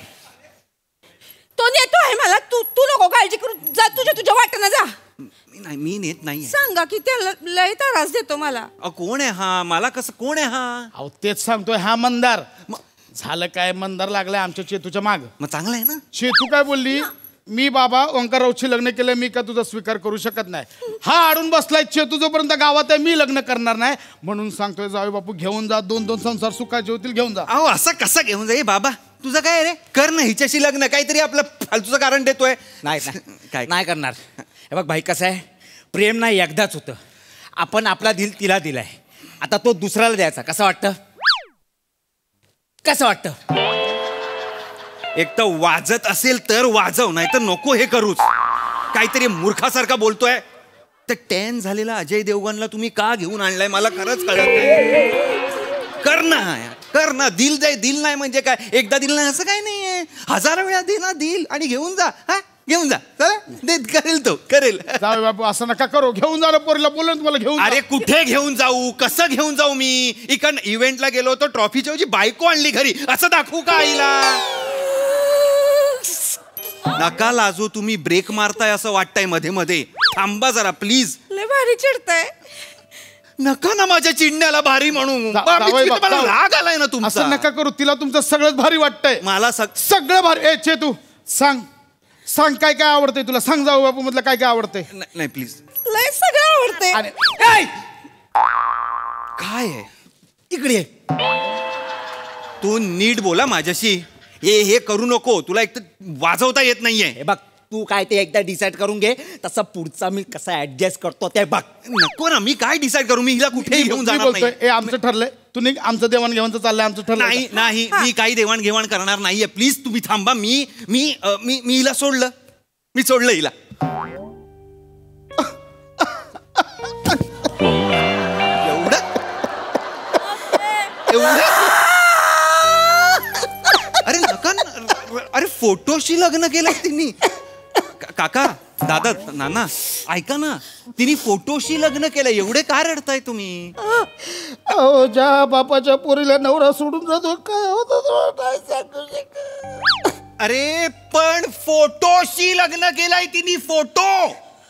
Speaker 11: तो, नेतोय मला. तू तू नको काळजी करू, जा तुझ्या वाटेनं जा.
Speaker 14: नाही, मी नेत नाही.
Speaker 11: सांगा की त्याला लय त्रास देतो मला.
Speaker 14: कोण आहे हा? मला कसं कोण आहे हा?
Speaker 15: अहो तेच सांगतोय, हा मंदार. झालं काय, मंदार लागलाय आमच्या चेतूच्या माग.
Speaker 14: मग चांगलं आहे ना.
Speaker 15: चेतू काय बोलली, मी बाबा ओंकाररावची लग्न केलं, मी का तुझा स्वीकार करू शकत नाही. हा अडून बसलाय, चेतू जोपर्यंत गावात आहे मी लग्न करणार नाही. म्हणून सांगतोय जाऊ बापू घेऊन जा, 2-2 संसार सुखाचे होतील, घेऊन जा.
Speaker 14: अहो असं कसं घेऊन जा? बाबा तुझं काय रे? कर ना हिच्याशी लग्न, काहीतरी आपलं फालतूचं कारण देतोय.
Speaker 12: नाही काय नाही करणार. हे बघ भाई, कसं आहे, प्रेम नाही एकदाच होतं. आपण आपला दिल तिला दिलाय, आता तो दुसऱ्याला द्यायचा. कसं वाटतं? कसं वाटतं?
Speaker 14: एक तर वाजत असेल तर वाजव, नाही तर नको हे करूच. काहीतरी मूर्खासारखा बोलतोय. तर 10 झालेला अजय देवगणला तुम्ही का घेऊन आणलाय मला खरंच कळत नाही. कर ना, कर ना. दिल जाय, दिल नाही म्हणजे काय? एकदा दिल नाही असं काय नाहीये, 1000 वेळा दे ना दिल आणि घेऊन जा. हा घेऊन जा, करेल तो, करेल.
Speaker 15: जाऊ बापू असं नका करू, घेऊन जा. पोरीला बोललो तुम्हाला घेऊन.
Speaker 14: अरे कुठे घेऊन जाऊ? कसं घेऊन जाऊ? मी इकडं इव्हेंटला गेलो होतो, ट्रॉफीच्या ऐवजी बायको आणली घरी, असं दाखवू का आईला? नका लाजू, तुम्ही ब्रेक मारताय असं वाटतंय मध्ये मध्ये. थांबा जरा प्लीज.
Speaker 11: लय भारी चिडताय.
Speaker 14: नका ना माझ्या चिडण्याला भारी म्हणू. मला राग आलाय ना तुमचा.
Speaker 15: असं नका करू, तिला तुमचं सगळंच भारी वाटतंय.
Speaker 14: मला
Speaker 15: सगळं भारी. ए चेतू सांग, सांग काय काय आवडतंय तुला? सांग जाऊ बापू मधलं काय काय आवडतंय.
Speaker 14: नाही प्लीज.
Speaker 11: लय सगळं आवडतंय.
Speaker 14: काय आहे?
Speaker 12: इकडे
Speaker 14: तू नीट बोला माझ्याशी. हे करू नको, तुला एक तर वाजवता येत नाहीये.
Speaker 12: हे बघ, तू काय ते एकदा डिसाईड करून घे, तसं पुढचा मी कसा ऍडजस्ट करतो ते बघ.
Speaker 14: नको ना, मी काय डिसाईड करू? मी हिला कुठेही घेऊन जाणार नाही.
Speaker 15: ए आमचं ठरलंय, तू निघ. आमचं देवाणघेवाणचं चाललंय, आमचं ठरलंय.
Speaker 14: नाही नाही, मी काही देवाणघेवाण करणार नाहीये. प्लीज तुम्ही थांबा. मी मी मी मी हिला सोडलं, मी सोडलं हिला. एवढं अरे नका. अरे फोटोशी लग्न केलं तिने. काका, दादा, नाना, ऐका ना, तिने फोटोशी लग्न केलं. एवढे का रडताय तुम्ही?
Speaker 15: अहो ज्या बापाच्या पोरीला नवरा सोडून जातो काय होतं?
Speaker 14: अरे पण फोटोशी लग्न केलंय तिने. फोटो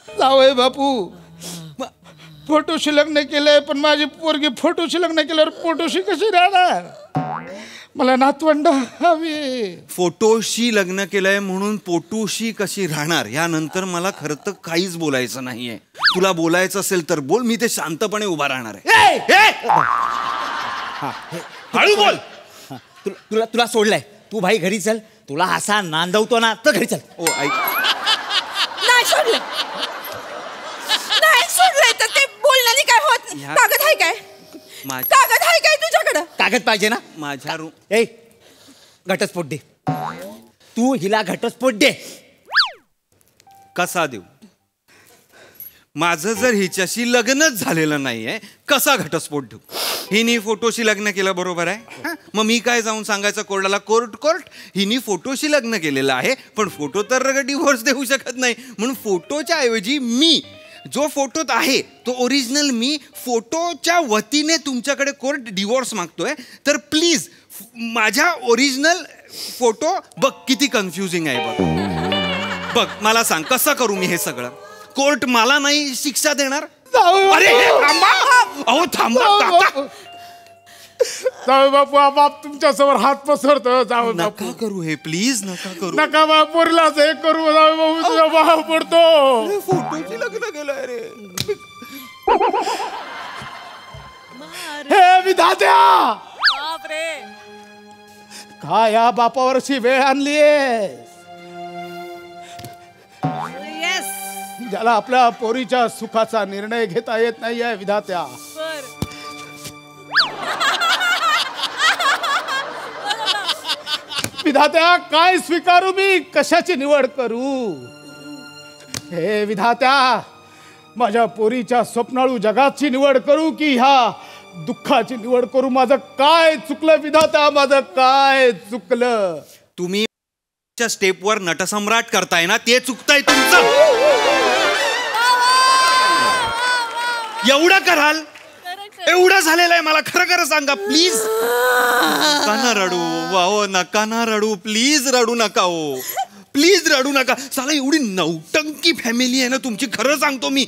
Speaker 15: जावय बापू, फोटोशी लग्न केलंय, पण माझी पोरगी फोटोशी लग्न केल्यावर फोटोशी कशी राहणार? मला नातवंड हवी.
Speaker 14: फोटोशी लग्न केलंय म्हणून पोटोशी कशी राहणार? यानंतर मला खरं तर काहीच बोलायचं नाहीये. तुला बोलायचं असेल तर बोल, मी ते शांतपणे उभा राहणार आहे.
Speaker 12: हळू बोल. तुला तुला सोडलंय, तू भाई घरी चल. तुला असा नांदवतो ना तर घरी चल.
Speaker 14: ओ ऐक,
Speaker 11: नाही सोडलं, नाही सोडलंय तर ते बोलण्याने काय होत नाही. कागद आहे काय? कागद आहे काय तुझ्याकडं?
Speaker 12: कागद पाहिजे ना
Speaker 14: माझ्या रूम.
Speaker 12: ए घटस्फोट दे. तू हिला घटस्फोट दे.
Speaker 14: कसा देऊ? माझं जर हिच्याशी लग्नच झालेलं नाहीये, कसा घटस्फोट देऊ? हिनी फोटोशी लग्न केलं, बरोबर आहे. मग मी काय जाऊन सांगायचं कोर्टाला, कोर्ट हिनी फोटोशी लग्न केलेलं आहे, पण फोटो तर डिव्होर्स देऊ शकत नाही. म्हणून फोटोच्या ऐवजी मी जो फोटोत आहे तो ओरिजिनल मी फोटोच्या वतीने तुमच्याकडे कोर्ट डिवोर्स मागतोय. तर प्लीज माझ्या ओरिजिनल फोटो बघ. किती कन्फ्युजिंग आहे बघ. बघ मला सांग कसं करू मी हे सगळं? कोर्ट मला नाही शिक्षा देणार? अरे थांबा, अहो थांबा.
Speaker 15: जाऊ बापू, बाप तुमच्या समोर हात पसरतो. जाऊ
Speaker 14: नका करू हे, प्लीज नका करू.
Speaker 15: नका बा, पोरीलाच हे करू. जाऊ बापू, तुझा भाव पडतो.
Speaker 14: फोटोची लग्न केलंय रे.
Speaker 15: हे विधात्या, काय या बापावरची वेळ आणलीये? ज्याला आपल्या पोरीच्या सुखाचा निर्णय घेता येत नाहीये. विधात्या, विधात्या काय स्वीकारू मी, कशाची निवड करू? हे विधात्या, माझ्या पोरीच्या स्वप्नाळू जगाची निवड करू की ह्या दुःखाची निवड करू? माझं काय चुकलं विधात्या, माझं काय चुकलं?
Speaker 14: तुम्ही स्टेपवर नटसम्राट करताय ना, ते चुकताय तुमचं. एवढं कराल? एवढं झालेलं आहे मला, खरं खरं सांगा प्लीज. नका ना रडू वाहो, नका ना रडू प्लीज, रडू नका हो प्लीज, रडू नका. साला एवढी नौटंकी फॅमिली आहे ना तुमची. खरं सांगतो मी,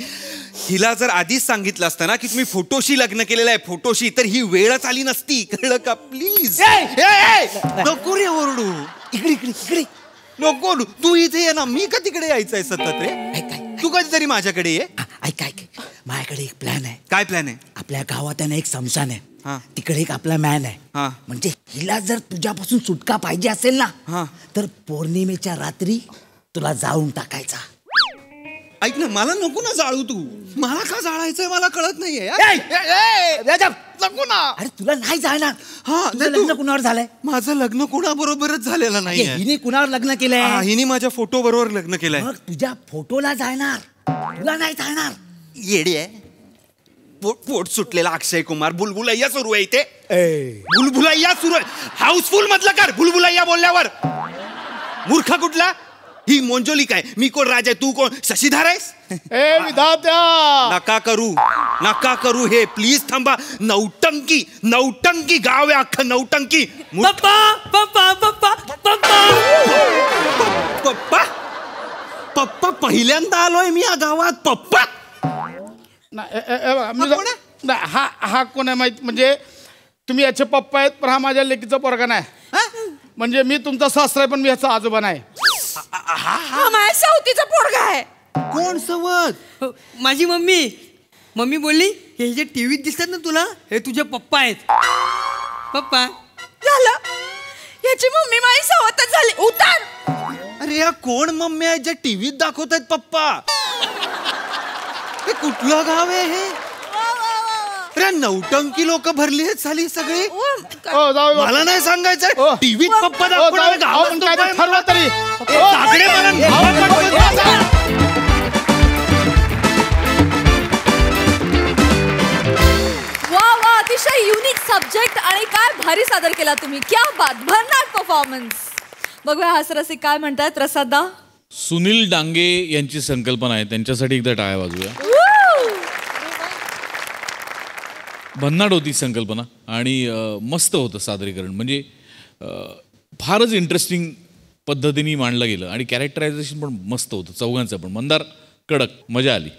Speaker 14: हिला जर आधीच सांगितलं असतं ना की तुम्ही फोटोशी लग्न केलेलं आहे, फोटोशी, तर ही वेळच आली नसती. कळलं का? प्लीज नको रे ओरडू. इकडे इकडे इकडे नको. तू इथे ये ना, मी का तिकडे यायचंय सतत रे? तू कधीतरी माझ्याकडे ये.
Speaker 12: ऐक ऐक, माझ्याकडे एक प्लॅन आहे.
Speaker 14: काय प्लॅन आहे?
Speaker 12: आपल्या गावात आहे ना एक समशान आहे, तिकडे एक आपला मॅन आहे. म्हणजे हिला जर तुझ्यापासून सुटका पाहिजे असेल ना, तर पौर्णिमेच्या रात्री तुला जाळून टाकायचा.
Speaker 14: ऐक ना, मला नको ना जाळू तू. मला का जाळायचंय मला कळत नाहीये. नको ना.
Speaker 12: अरे तुला नाही जाणार. लग्न कुणावर झालंय?
Speaker 14: माझं लग्न कुणाबरोबरच झालेलं नाही.
Speaker 12: हिने कुणावर लग्न केलंय?
Speaker 14: हिने माझ्या फोटो बरोबर लग्न केलंय.
Speaker 12: मग तुझ्या फोटोला जाणार, तुला नाही जाणार.
Speaker 14: येडी आहे. पोट सुटलेला अक्षय कुमार. बुलबुलैया सुरू आहे इथे. बुलबुलैया सुरू आहे. हाऊसफुल मधलं कर बुलबुलैया बोलल्यावर. मूर्ख कुठला? ही मोंजोली काय? मी कोण राज आहे, तू कोण शशीधर आहेस?
Speaker 15: ए विधात्या,
Speaker 14: नका करू, नका करू हे प्लीज. थांबा. नौटंकी, नौटंकी गाव आहे अख्खं, नौटंकी.
Speaker 5: पप्पा पप्पा पप्पा पप्पा
Speaker 14: पप्पा पप्पा पहिल्यांदा आलोय मी या गावात. पप्पा
Speaker 15: हा कोण आहे माहित? म्हणजे तुम्ही याचे पप्पा आहेत, पण हा माझ्या लेकीचा पोरगा नाही. म्हणजे मी तुमचा सासरा आहे, पण मी याचा आजोबा नाही.
Speaker 13: हा माझ्या सावतीचा पोरगा आहे.
Speaker 14: कोण सवत?
Speaker 5: माझी मम्मी. मम्मी बोलली, हे जे टीव्हीत दिसतात ना तुला, हे तुझे पप्पा आहेत. पप्पा
Speaker 13: झालं, याची मम्मी माझी सावतच झाली. उतार.
Speaker 14: अरे या कोण मम्मी आहेत ज्या टीव्हीत दाखवत आहेत पप्पा? हे कुठलं गाव आहे हे? अरे नौटंकी लोक भरली आहेत साली सगळी. मला नाही सांगायचं टीव्हीत पप्पा दाखवणार
Speaker 15: ठरवा तरी.
Speaker 1: वा वा, अतिशय युनिक सब्जेक्ट आणि काय भारी सादर केला तुम्ही. क्या बात, भन्नाट परफॉर्मन्स. बघूया हास्यरसिक काय म्हणतात. प्रसादा.
Speaker 8: सुनील डांगे यांची संकल्पना आहे, त्यांच्यासाठी एकदा टाळ्या वाजूया. भन्नाट होती संकल्पना आणि मस्त होतं सादरीकरण. म्हणजे फारच इंटरेस्टिंग पद्धतीने मांडलं गेलं आणि कॅरेक्टरायझेशन पण मस्त होतं चौघांचं पण. मंदार कडक, मजा आली.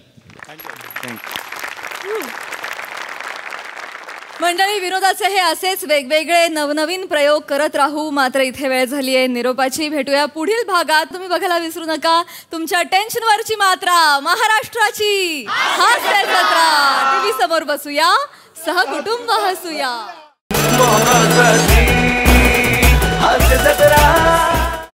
Speaker 1: मंडळी, विनोदाचे हे असेच वेगवेगळे नवनवीन प्रयोग करत राहू. मात्र इथे वेळ झाली आहे निरोपाची. भेटूया पुढील भागात. तुम्ही बघायला विसरू नका तुमच्या टेन्शनवरची मात्रा, महाराष्ट्राची हास्य जत्रा. टीव्ही समोर बसूया, सहकुटुंब हसूया.